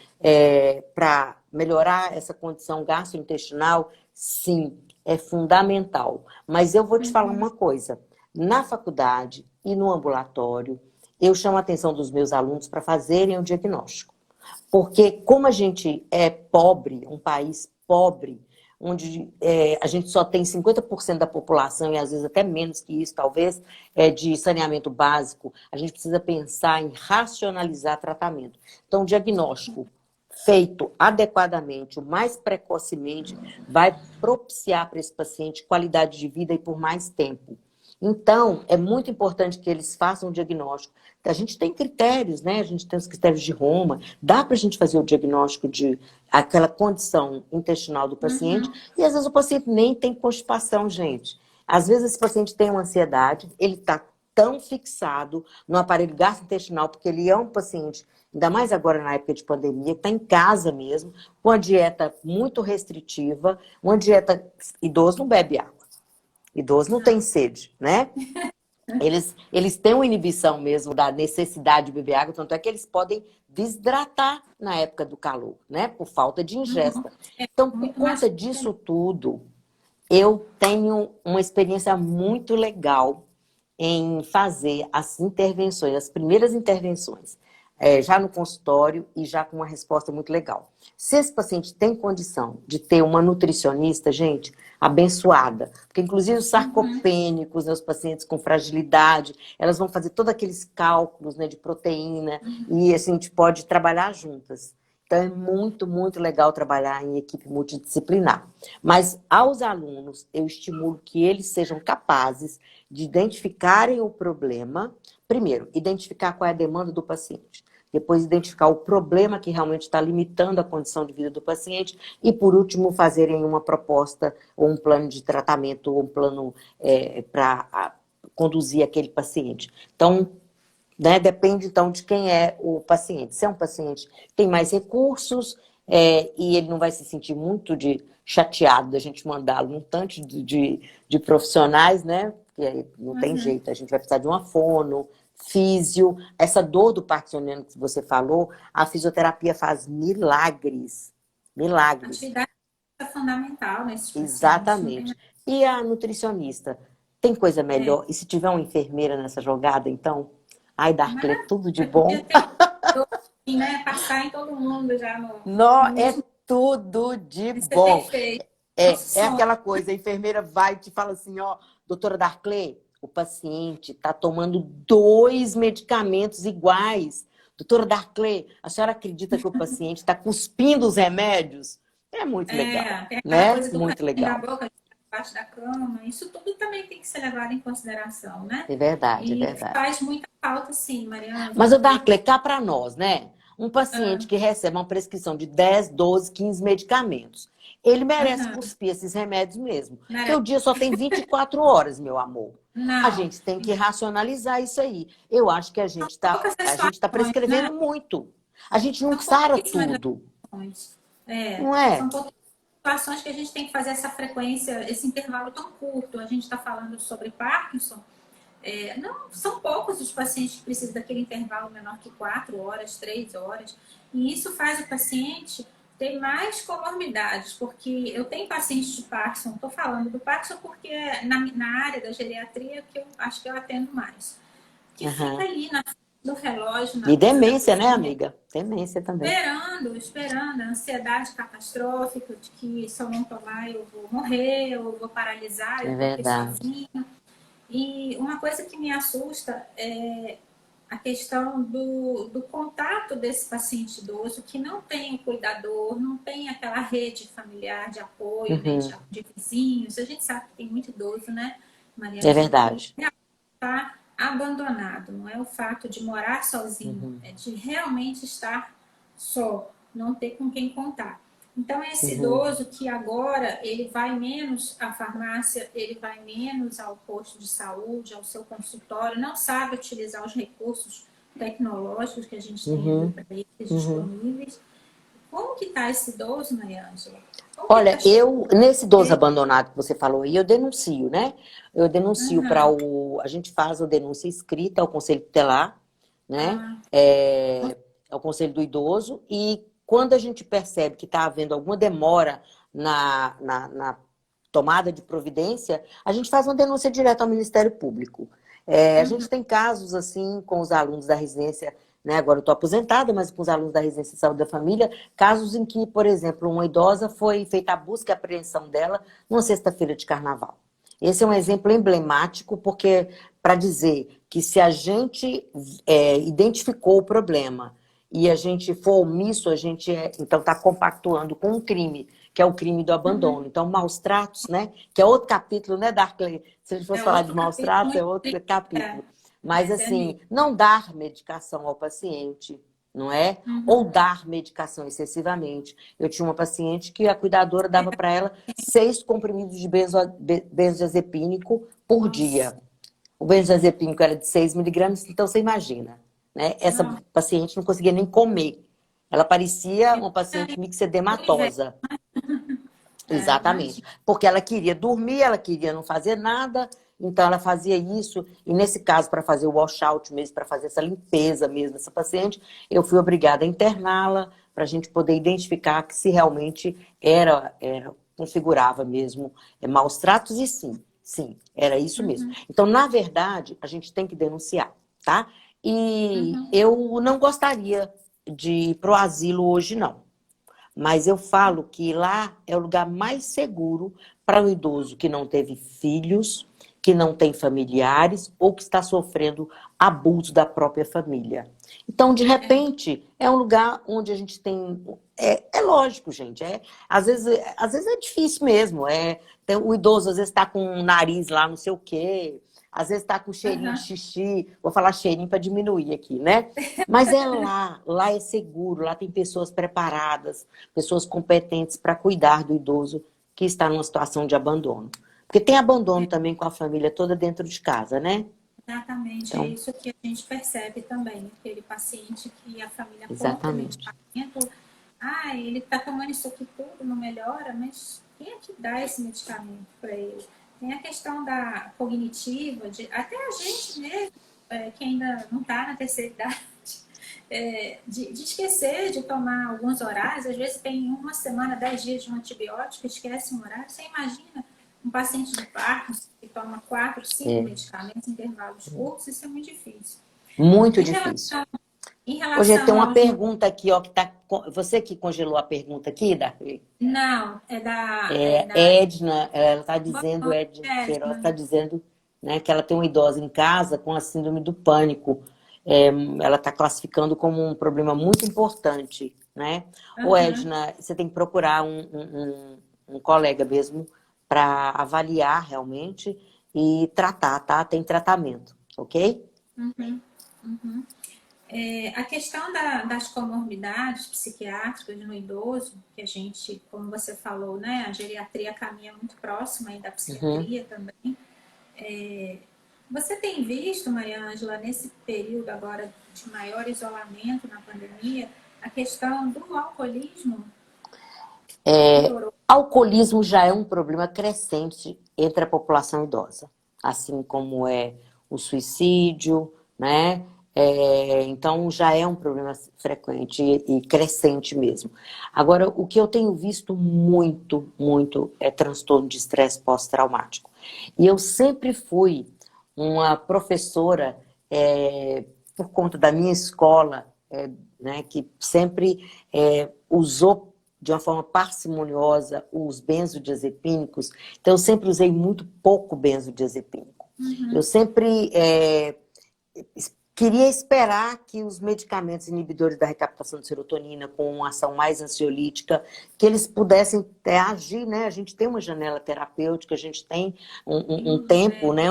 para melhorar essa condição gastrointestinal, sim, é fundamental. Mas eu vou te falar uma coisa. Na faculdade e no ambulatório, eu chamo a atenção dos meus alunos para fazerem o diagnóstico. Porque como a gente é pobre, um país pobre, onde a gente só tem 50% da população, e às vezes até menos que isso, talvez, de saneamento básico, a gente precisa pensar em racionalizar tratamento. Então, o diagnóstico feito adequadamente, o mais precocemente, vai propiciar para esse paciente qualidade de vida e por mais tempo. Então, é muito importante que eles façam o diagnóstico. A gente tem critérios, né? A gente tem os critérios de Roma, dá para a gente fazer o diagnóstico de aquela condição intestinal do paciente, e às vezes o paciente nem tem constipação, gente. Às vezes esse paciente tem uma ansiedade, ele está tão fixado no aparelho gastrointestinal, porque ele é um paciente, ainda mais agora na época de pandemia, que está em casa mesmo, com uma dieta muito restritiva, uma dieta... Idoso não bebe água, idoso não tem sede, né? Eles têm uma inibição mesmo da necessidade de beber água, tanto é que eles podem desidratar na época do calor, né? Por falta de ingesta. Então, por conta disso tudo, eu tenho uma experiência muito legal em fazer as intervenções, as primeiras intervenções, já no consultório e já com uma resposta muito legal. Se esse paciente tem condição de ter uma nutricionista, gente, abençoada, porque inclusive os sarcopênicos, né, os pacientes com fragilidade, elas vão fazer todos aqueles cálculos, né, de proteína e assim, a gente pode trabalhar juntas. Então é muito, muito legal trabalhar em equipe multidisciplinar. Mas aos alunos, eu estimulo que eles sejam capazes de identificarem o problema. Primeiro, identificar qual é a demanda do paciente. Depois, identificar o problema que realmente está limitando a condição de vida do paciente. E, por último, fazerem uma proposta ou um plano de tratamento ou um plano para conduzir aquele paciente. Então, né, depende, então, de quem é o paciente. Se é um paciente que tem mais recursos e ele não vai se sentir muito chateado da gente mandá-lo num tanto de profissionais, né? Porque aí não tem jeito, a gente vai precisar de uma fono, físio. Essa dor do parkinsoniano que você falou, a fisioterapia faz milagres. Milagres. A atividade é fundamental nesses pacientes. Exatamente. E a nutricionista? Tem coisa melhor? E se tiver uma enfermeira nessa jogada, então... Ai, Darkley, tudo de bom. Né? Passar em todo mundo já no... Não, é tudo de bom. É aquela coisa, a enfermeira vai e te fala assim, ó, doutora Darkley, o paciente está tomando 2 medicamentos iguais. Doutora Darkley, a senhora acredita que o paciente está cuspindo os remédios? É muito legal, né? Muito legal. Debaixo da cama, isso tudo também tem que ser levado em consideração, né? É verdade, e é verdade. Faz muita falta, sim, Mariana. Mas o Darkley, cá para nós, né? Um paciente que recebe uma prescrição de 10, 12, 15 medicamentos, ele merece cuspir esses remédios mesmo. Porque o dia só tem 24 horas, meu amor. Não. A gente tem que racionalizar isso aí. Eu acho que a gente tá prescrevendo muito. A gente não sara tudo. Não é? São poucas situações que a gente tem que fazer essa frequência, esse intervalo tão curto. A gente está falando sobre Parkinson. Não, são poucos os pacientes que precisam daquele intervalo menor que 4 horas, 3 horas. E isso faz o paciente ter mais comorbidades, porque eu tenho pacientes de Parkinson, estou falando do Parkinson porque é na área da geriatria que eu acho que eu atendo mais. Que fica ali na frente do relógio. E demência, né, amiga? Demência também. Esperando a ansiedade catastrófica de que se eu não tomar eu vou morrer, eu vou paralisar, eu vou ficar sozinho. E uma coisa que me assusta é a questão do contato desse paciente idoso que não tem o cuidador, não tem aquela rede familiar de apoio, né, de vizinhos. A gente sabe que tem muito idoso, né, Mariana? É verdade. Está abandonado, não é o fato de morar sozinho, é de realmente estar só, não ter com quem contar. Então, esse idoso que agora ele vai menos à farmácia, ele vai menos ao posto de saúde, ao seu consultório, não sabe utilizar os recursos tecnológicos que a gente tem para eles disponíveis. Como que está esse idoso, Maria Ângela? Olha, nesse idoso abandonado que você falou aí, eu denuncio, né? Eu denuncio para a gente faz a denúncia escrita ao Conselho Tutelar, né? Ao Conselho do Idoso, e quando a gente percebe que está havendo alguma demora na tomada de providência, a gente faz uma denúncia direta ao Ministério Público. A gente tem casos assim com os alunos da residência, né? Agora eu estou aposentada, mas com os alunos da residência de saúde da família, casos em que, por exemplo, uma idosa foi feita a busca e apreensão dela numa sexta-feira de carnaval. Esse é um exemplo emblemático, porque para dizer que se a gente identificou o problema e a gente for omisso, a gente então está compactuando com um crime que é o crime do abandono. Então, maus tratos, né? Que é outro capítulo, né, Darkley? Se a gente fosse falar de outro maus capítulo tratos, é muito outro triste, capítulo. Mas, mas é assim, mesmo. não dar medicação ao paciente, não é? Ou dar medicação excessivamente. Eu tinha uma paciente que a cuidadora dava para ela 6 comprimidos de benzodiazepínico por Nossa, dia. O benzodiazepínico era de 6 miligramas, então você imagina, né? Essa não. paciente não conseguia nem comer. Ela parecia uma É, paciente Universo, mixedematosa. Exatamente. imagina. Porque ela queria dormir, ela queria não fazer nada, então ela fazia isso. E nesse caso, para fazer o washout mesmo, para fazer essa limpeza mesmo dessa paciente, eu fui obrigada a interná-la para a gente poder identificar que se realmente configurava mesmo maus tratos, e sim, era isso mesmo. Então, na verdade, a gente tem que denunciar, tá? E eu não gostaria de ir para o asilo hoje, não. Mas eu falo que lá é o lugar mais seguro para um idoso que não teve filhos, que não tem familiares ou que está sofrendo abuso da própria família. Então, de repente, é um lugar onde a gente tem. É lógico, gente. Às vezes é difícil mesmo. O idoso às vezes está com o nariz lá, não sei o quê. Às vezes está com cheirinho de Aham. xixi. Vou falar cheirinho para diminuir aqui, né? Mas é lá é seguro, lá tem pessoas preparadas, pessoas competentes para cuidar do idoso que está numa situação de abandono. Porque tem abandono também com a família toda dentro de casa, né? Exatamente, é Então, isso que a gente percebe também. Aquele paciente que a família compra o exatamente. medicamento, ele está tomando isso aqui tudo, não melhora, mas quem é que dá esse medicamento para ele? Tem a questão da cognitiva, até a gente mesmo, que ainda não está na terceira idade, de esquecer de tomar alguns horários, às vezes tem uma semana, 10 dias de um antibiótico, esquece um horário. Você imagina um paciente de Parkinson que toma 4, 5 É medicamentos em intervalos curtos, isso é muito difícil. muito Em difícil. relação, em Hoje tem relação uma aos... pergunta aqui, ó, que tá. Você que congelou a pergunta aqui, Darley? Não, é da Edna, ela está boa dizendo, noite, Edna Queiroz está Edna. dizendo, né, que ela tem uma idosa em casa com a síndrome do pânico. Ela está classificando como um problema muito importante, né? Ô, Aham. Edna, você tem que procurar um colega mesmo para avaliar realmente e tratar, tá? Tem tratamento, ok? A questão das comorbidades psiquiátricas no idoso, que a gente, como você falou, né, a geriatria caminha muito próxima aí da Uhum. psiquiatria também. Você tem visto, Maria Ângela, nesse período agora de maior isolamento na pandemia, a questão do alcoolismo piorou? Alcoolismo já é um problema crescente entre a população idosa, assim como é o suicídio, né? Então já é um problema frequente e crescente mesmo. Agora, o que eu tenho visto muito é transtorno de estresse pós-traumático. E eu sempre fui uma professora, por conta da minha escola, né, que sempre usou de uma forma parcimoniosa os benzodiazepínicos. Então, eu sempre usei muito pouco benzodiazepínico. Eu sempre queria esperar que os medicamentos inibidores da recaptação de serotonina, com uma ação mais ansiolítica, que eles pudessem agir, né? A gente tem uma janela terapêutica, a gente tem um tempo, né?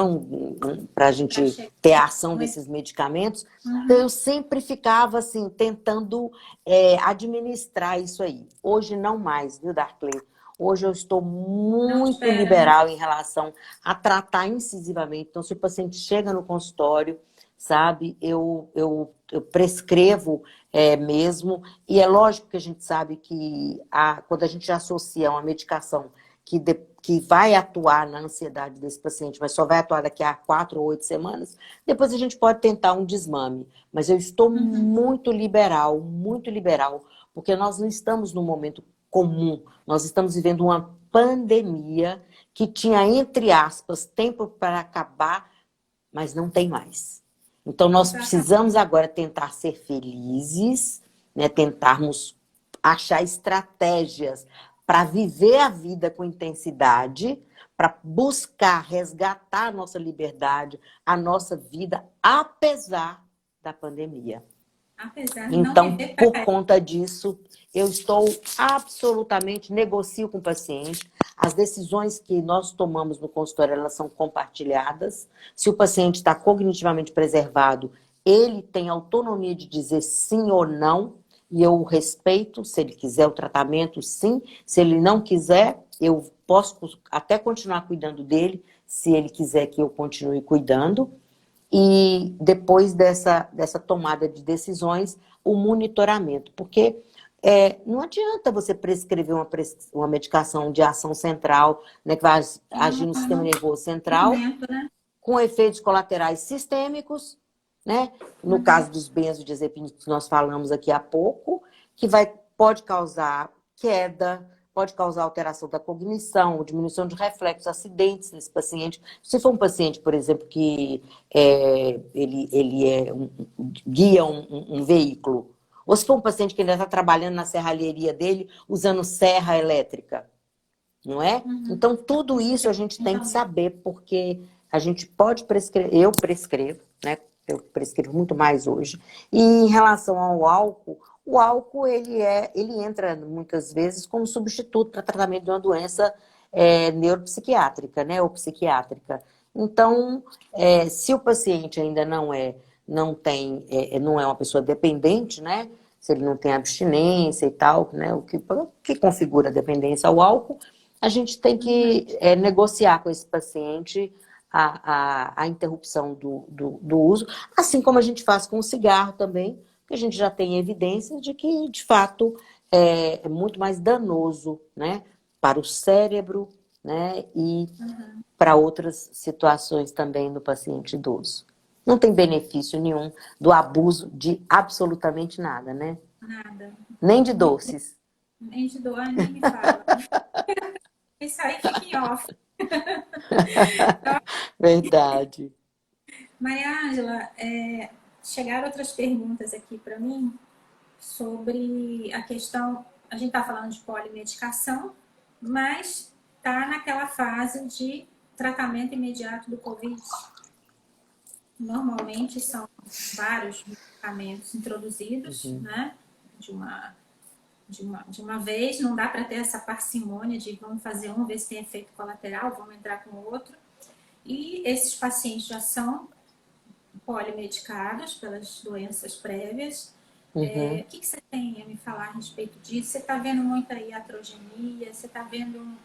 Para a Para gente chegar ter a ação no... desses medicamentos. Então, eu sempre ficava, assim, tentando administrar isso aí. Hoje, não mais, viu, Darkley? Hoje eu estou Não muito espera, né? liberal em relação a tratar incisivamente. Então, se o paciente chega no consultório, sabe, eu prescrevo mesmo. E é lógico que a gente sabe que quando a gente associa uma medicação que vai atuar na ansiedade desse paciente, mas só vai atuar daqui a 4 ou 8 semanas, depois a gente pode tentar um desmame. Mas eu estou muito liberal, porque nós não estamos num momento comum, nós estamos vivendo uma pandemia que tinha, entre aspas, tempo para acabar, mas não tem mais. Então, nós Exatamente. precisamos agora tentar ser felizes, né? Tentarmos achar estratégias para viver a vida com intensidade, para buscar resgatar a nossa liberdade, a nossa vida, apesar da pandemia. Apesar de não Então, viver por para conta disso, eu estou absolutamente, negocio com o paciente. As decisões que nós tomamos no consultório, elas são compartilhadas. Se o paciente está cognitivamente preservado, ele tem autonomia de dizer sim ou não, e eu o respeito. Se ele quiser o tratamento, sim. Se ele não quiser, eu posso até continuar cuidando dele, se ele quiser que eu continue cuidando. E depois dessa tomada de decisões, o monitoramento. Porque não adianta você prescrever uma medicação de ação central, né, que vai agir no sistema nervoso central, momento, né? com efeitos colaterais sistêmicos, né? No caso dos benzodiazepínicos que nós falamos aqui há pouco, que pode causar queda, pode causar alteração da cognição, diminuição de reflexos, acidentes nesse paciente. Se for um paciente, por exemplo, que guia um veículo, ou se for um paciente que ainda está trabalhando na serralheria dele, usando serra elétrica, não é? Então, tudo isso a gente tem que saber, porque a gente pode prescrever, eu prescrevo, né? Eu prescrevo muito mais hoje. E em relação ao álcool, o álcool, ele entra muitas vezes como substituto para tratamento de uma doença neuropsiquiátrica, né? Ou psiquiátrica. Então, se o paciente ainda não é uma pessoa dependente, né? Se ele não tem abstinência e tal, né? O que configura a dependência ao álcool, a gente tem que negociar com esse paciente a interrupção do uso, assim como a gente faz com o cigarro também, que a gente já tem evidências de que, de fato, é muito mais danoso, né, para o cérebro, né, e para outras situações também no paciente idoso. Não tem benefício nenhum do abuso de absolutamente nada, né? Nada. Nem de doces. Nem de doar, nem me fala. Isso aí fica em off. Verdade. Maria Ângela, chegaram outras perguntas aqui para mim sobre a questão. A gente está falando de polimedicação, mas está naquela fase de tratamento imediato do Covid. Normalmente são vários medicamentos introduzidos, né? De uma vez, não dá para ter essa parcimônia de vamos fazer um, ver se tem efeito colateral, vamos entrar com o outro. E esses pacientes já são polimedicados pelas doenças prévias. O que você tem a me falar a respeito disso? Você está vendo muita iatrogenia? Você está vendo um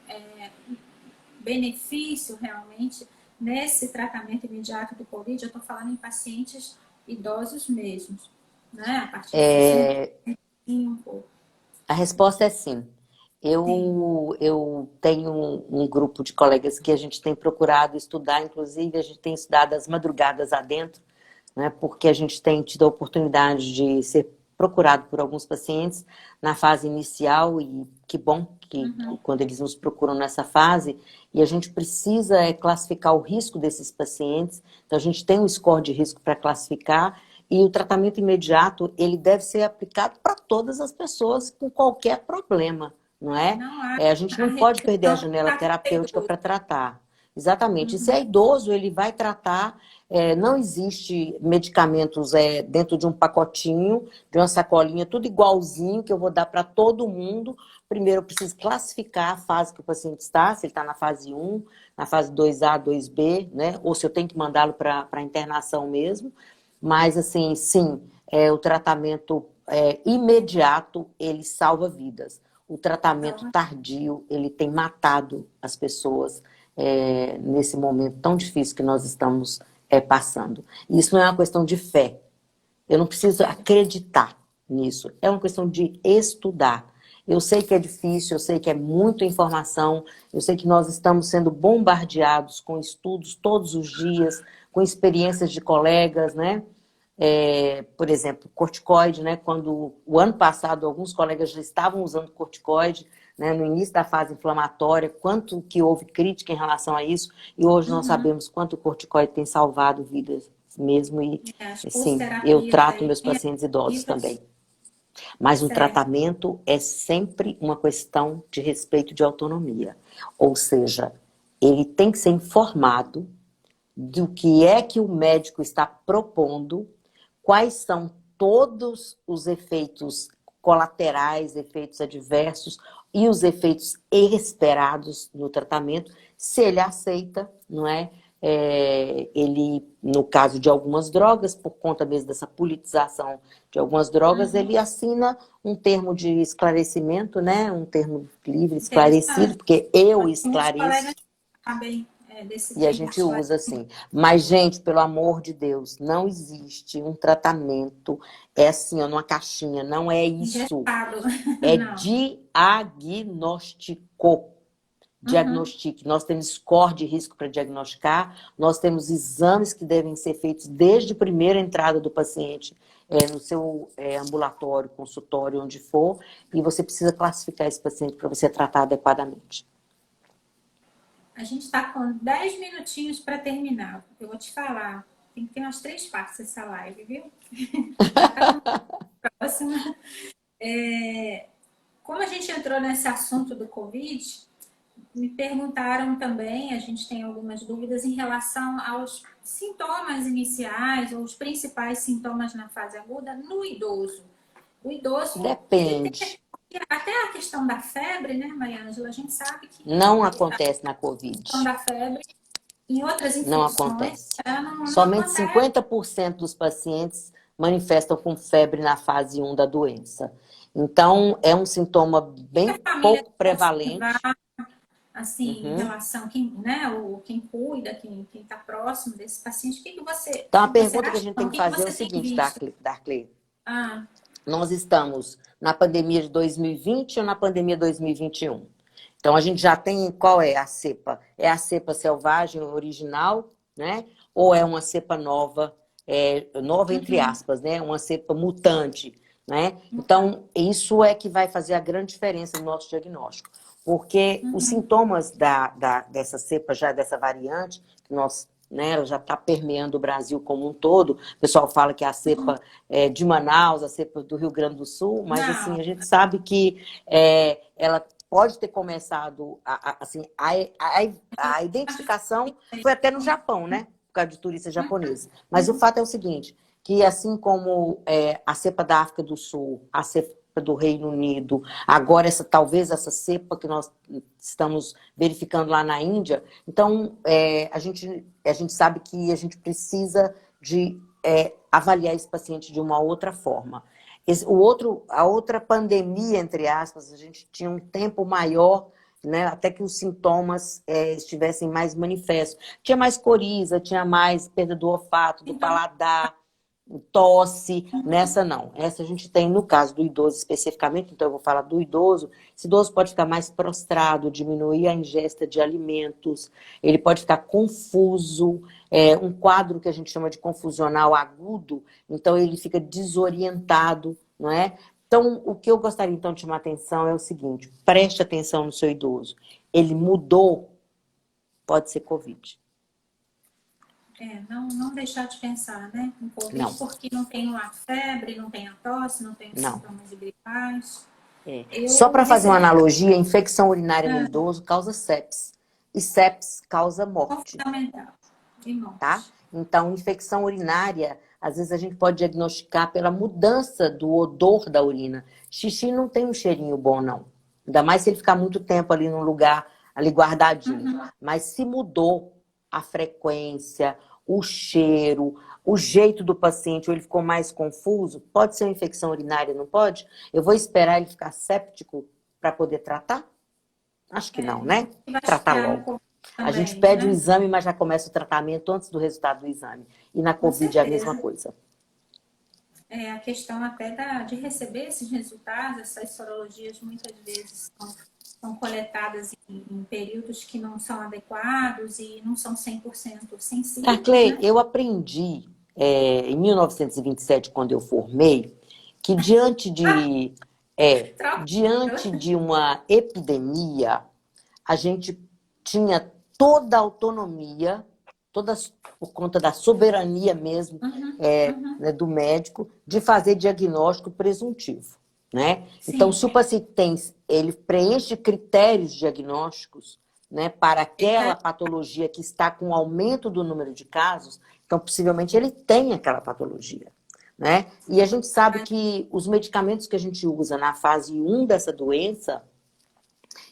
benefício realmente nesse tratamento imediato do Covid? Eu estou falando em pacientes idosos mesmos, né? A partir de 65. A resposta é sim. Eu tenho um grupo de colegas que a gente tem procurado estudar, inclusive a gente tem estudado as madrugadas adentro, né, porque a gente tem tido a oportunidade de ser procurado por alguns pacientes na fase inicial, e que bom que quando eles nos procuram nessa fase, e a gente precisa classificar o risco desses pacientes, então a gente tem um score de risco para classificar, e o tratamento imediato, ele deve ser aplicado para todas as pessoas com qualquer problema, não é? A gente não pode perder a janela terapêutica para tratar. Exatamente. E se é idoso, ele vai tratar. Não existe medicamentos dentro de um pacotinho, de uma sacolinha, tudo igualzinho, que eu vou dar para todo mundo. Primeiro, eu preciso classificar a fase que o paciente está, se ele está na fase 1, na fase 2A, 2B, né? Ou se eu tenho que mandá-lo para a internação mesmo. Mas, assim, sim, o tratamento imediato, ele salva vidas. O tratamento tardio, ele tem matado as pessoas nesse momento tão difícil que nós estamos passando. E isso não é uma questão de fé. Eu não preciso acreditar nisso. É uma questão de estudar. Eu sei que é difícil, eu sei que é muita informação, eu sei que nós estamos sendo bombardeados com estudos todos os dias, com experiências de colegas, né? Por exemplo, corticoide, né? Quando o ano passado alguns colegas já estavam usando corticoide, né, no início da fase inflamatória, quanto que houve crítica em relação a isso, e hoje nós sabemos quanto o corticoide tem salvado vidas mesmo, e sim, eu trato meus pacientes idosos também. Mas o tratamento é sempre uma questão de respeito de autonomia, ou seja, ele tem que ser informado do que é que o médico está propondo, quais são todos os efeitos colaterais, efeitos adversos e os efeitos esperados no tratamento, se ele aceita, não é? Ele, no caso de algumas drogas, por conta mesmo dessa politização de algumas drogas, ele assina um termo de esclarecimento, né? Um termo livre, esclarecido, porque eu esclareço. E a gente usa assim. Mas, gente, pelo amor de Deus, não existe um tratamento, assim, ó, numa caixinha, não é isso. É diagnóstico. Diagnostique. Nós temos score de risco para diagnosticar, nós temos exames que devem ser feitos desde a primeira entrada do paciente no seu ambulatório, consultório, onde for, e você precisa classificar esse paciente para você tratar adequadamente. A gente está com 10 minutinhos para terminar. Eu vou te falar, tem que ter umas 3 partes essa live, viu? Próxima. Como a gente entrou nesse assunto do Covid, me perguntaram também, a gente tem algumas dúvidas em relação aos sintomas iniciais ou os principais sintomas na fase aguda no idoso. O idoso... Depende. Até a questão da febre, né, Maria Ângela? A gente sabe que... Não acontece na Covid. A questão da febre, em outras infecções... Não acontece. Não Somente acontece. 50% dos pacientes manifestam com febre na fase 1 da doença. Então, é um sintoma bem pouco prevalente. Assim, em relação a quem, né, quem cuida, quem está próximo desse paciente, o que você... Então, a pergunta que a gente tem que fazer é o seguinte, Darkley. Nós estamos na pandemia de 2020 ou na pandemia de 2021? Então, a gente já tem... Qual é a cepa? É a cepa selvagem original, né? Ou é uma cepa nova, nova entre aspas, né? Uma cepa mutante, né? Então, isso é que vai fazer a grande diferença no nosso diagnóstico. Porque os sintomas dessa cepa, já dessa variante, que nós, né, ela já está permeando o Brasil como um todo. O pessoal fala que é a cepa de Manaus, a cepa do Rio Grande do Sul, mas assim, a gente sabe que ela pode ter começado, a identificação foi até no Japão, né? Por causa de turista japonesa. Mas o fato é o seguinte, que assim como a cepa da África do Sul, a cepa do Reino Unido, agora talvez essa cepa que nós estamos verificando lá na Índia, então a gente sabe que a gente precisa de avaliar esse paciente de uma outra forma. A outra pandemia, entre aspas, a gente tinha um tempo maior, né, até que os sintomas estivessem mais manifestos. Tinha mais coriza, tinha mais perda do olfato, do paladar, tosse. Nessa não. Essa a gente tem no caso do idoso especificamente, então eu vou falar do idoso. Esse idoso pode ficar mais prostrado, diminuir a ingesta de alimentos, ele pode ficar confuso, um quadro que a gente chama de confusional agudo, então ele fica desorientado, não é? Então, o que eu gostaria então de chamar atenção é o seguinte, preste atenção no seu idoso. Ele mudou, pode ser Covid. Não deixar de pensar, né? Em Covid, não. Porque não tem a febre, não tem a tosse, não tem os sintomas gripais. Só para fazer uma analogia, a infecção urinária no idoso causa sepsis. E sepsis causa morte. Fundamental. E morte. Tá? Então, infecção urinária, às vezes a gente pode diagnosticar pela mudança do odor da urina. Xixi não tem um cheirinho bom, não. Ainda mais se ele ficar muito tempo ali no lugar, ali guardadinho. Mas se mudou a frequência, o cheiro, o jeito do paciente, ou ele ficou mais confuso, pode ser uma infecção urinária, não pode? Eu vou esperar ele ficar séptico para poder tratar? Acho que não, né? Tratar logo. A gente pede o exame, mas já começa o tratamento antes do resultado do exame. E na Covid é a mesma coisa. A questão até de receber esses resultados, essas sorologias muitas vezes são coletadas em períodos que não são adequados e não são 100% sensíveis. Darkley, né? Eu aprendi em 1927, quando eu formei, que diante de uma epidemia, a gente tinha toda a autonomia, por conta da soberania mesmo né, do médico, de fazer diagnóstico presuntivo. Né? Então, se o paciente ele preenche critérios diagnósticos, né, para aquela patologia que está com aumento do número de casos, então possivelmente ele tem aquela patologia. né? E a gente sabe que os medicamentos que a gente usa na fase 1 dessa doença,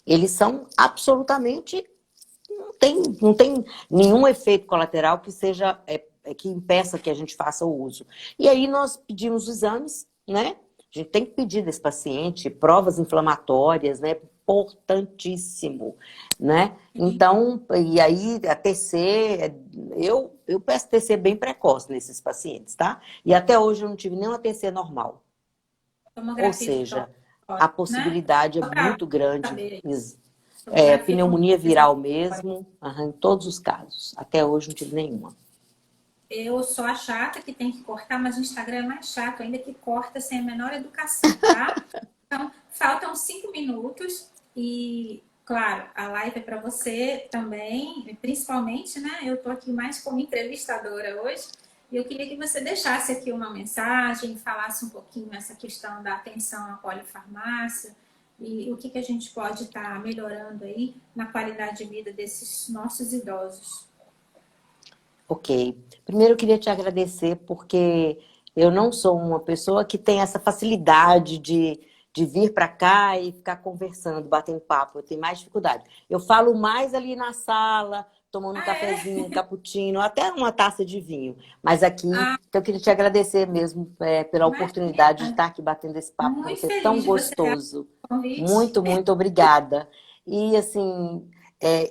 eles são absolutamente... Não tem nenhum efeito colateral que seja que impeça que a gente faça o uso. E aí nós pedimos exames, né? A gente tem que pedir desse paciente provas inflamatórias, né? Importantíssimo, né? Então, e aí a TC, eu peço TC bem precoce nesses pacientes, tá? E até hoje eu não tive nenhuma TC normal. Ou Tomografia de seja, tórax, a né? possibilidade é Só para muito grande. saber. Tomografia Pneumonia completa. viral mesmo, em todos os casos. Até hoje não tive nenhuma. Eu sou a chata que tem que cortar, mas o Instagram é mais chato, ainda que corta sem a menor educação, tá? Então, faltam 5 minutos e, claro, a live é para você também, principalmente, né? Eu tô aqui mais como entrevistadora hoje e eu queria que você deixasse aqui uma mensagem, falasse um pouquinho essa questão da atenção à polifarmácia e o que a gente pode estar melhorando aí na qualidade de vida desses nossos idosos. Ok. Primeiro eu queria te agradecer porque eu não sou uma pessoa que tem essa facilidade de vir para cá e ficar conversando, batendo papo. Eu tenho mais dificuldade. Eu falo mais ali na sala, tomando um Ah, é? cafezinho, um cappuccino, até uma taça de vinho. Mas aqui, Ah, então eu queria te agradecer mesmo pela oportunidade de imagina. estar aqui batendo esse papo com Muito você, tão feliz de você ter gostoso. o convite. Muito, muito obrigada. E assim,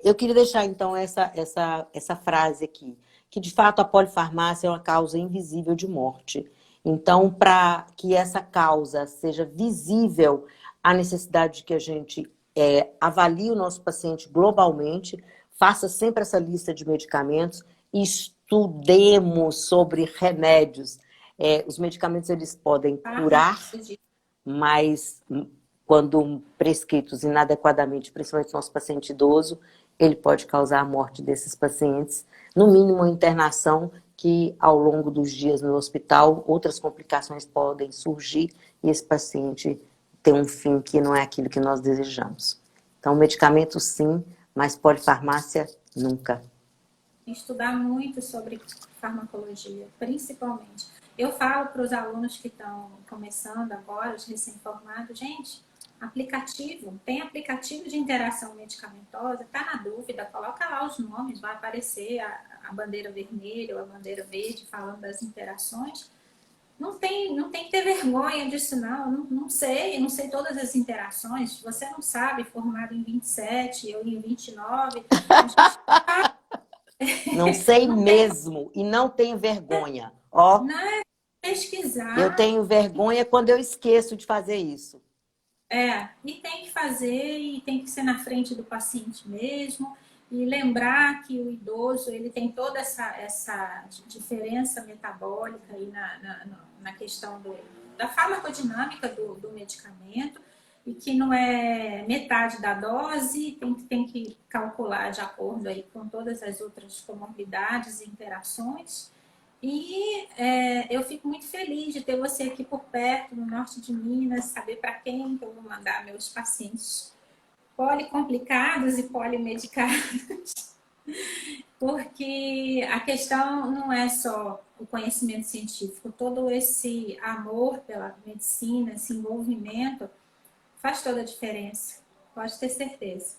eu queria deixar então essa frase aqui, que de fato a polifarmácia é uma causa invisível de morte. Então, para que essa causa seja visível, há necessidade de que a gente avalie o nosso paciente globalmente, faça sempre essa lista de medicamentos e estudemos sobre remédios. Os medicamentos eles podem Tá? curar, mas quando prescritos inadequadamente, principalmente nosso paciente idoso, ele pode causar a morte desses pacientes, no mínimo a internação, que ao longo dos dias no hospital, outras complicações podem surgir e esse paciente tem um fim que não é aquilo que nós desejamos. Então, medicamento sim, mas polifarmácia nunca. Estudar muito sobre farmacologia, principalmente. Eu falo para os alunos que estão começando agora, os recém-formados, gente, tem aplicativo de interação medicamentosa, tá na dúvida, coloca lá os nomes, vai aparecer a bandeira vermelha ou a bandeira verde falando das interações. Não tem que ter vergonha disso, não sei todas as interações. Você não sabe, formado em 27, eu em 29. A gente Não sei não tem mesmo e não tenho vergonha. Ó, não eu pesquisar, tenho vergonha quando eu esqueço de fazer isso. e tem que fazer, e tem que ser na frente do paciente mesmo, e lembrar que o idoso ele tem toda essa diferença metabólica aí na questão da farmacodinâmica do medicamento, e que não é metade da dose, tem que calcular de acordo aí com todas as outras comorbidades e interações. E eu fico muito feliz de ter você aqui por perto, no norte de Minas, saber para quem que eu vou mandar meus pacientes policomplicados e polimedicados, porque a questão não é só o conhecimento científico, todo esse amor pela medicina, esse envolvimento, faz toda a diferença, pode ter certeza.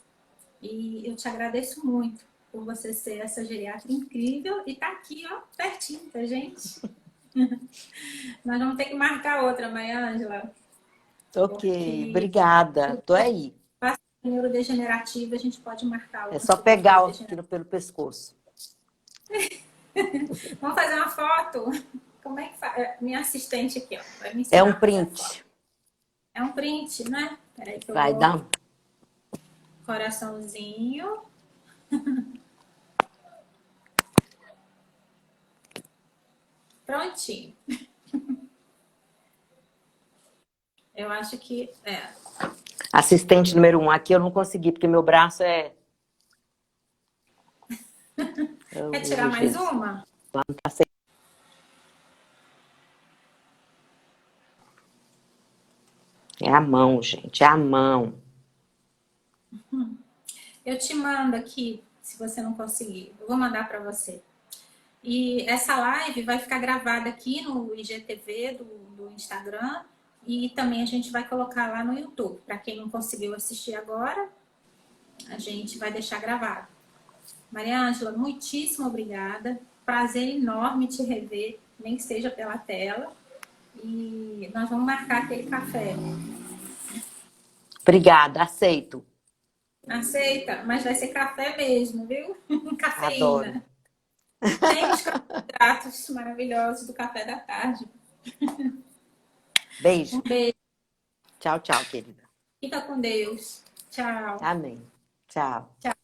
E eu te agradeço muito por você ser essa geriatra incrível e tá aqui, ó, pertinho da gente. Nós vamos ter que marcar outra, Maria Ângela, Ok, porque obrigada. Tô aí. neurodegenerativa a gente pode marcar É outra só sobre pegar neurodegenerativa. aqui pelo pescoço. Vamos fazer uma foto? Como é que faz? Minha assistente aqui, ó, vai me É um ensinar a fazer a foto. print. É um print, né? Peraí que eu Vai vou. dar. Coraçãozinho. Prontinho. Eu acho que Assistente número 1. Aqui eu não consegui, porque meu braço é... Quer tirar mais uma? É a mão, gente. É a mão. Eu te mando aqui, se você não conseguir. Eu vou mandar para você. E essa live vai ficar gravada aqui no IGTV do Instagram e também a gente vai colocar lá no YouTube. Para quem não conseguiu assistir agora, a gente vai deixar gravado. Maria Ângela, muitíssimo obrigada. Prazer enorme te rever, nem que seja pela tela. E nós vamos marcar aquele café. Obrigada, aceito. Aceita? Mas vai ser café mesmo, viu? Adoro. Cafeína. Sem os carboidratos maravilhosos do café da tarde. Beijo. Um beijo. Tchau, tchau, querida. Fica com Deus. Tchau. Amém. Tchau. Tchau.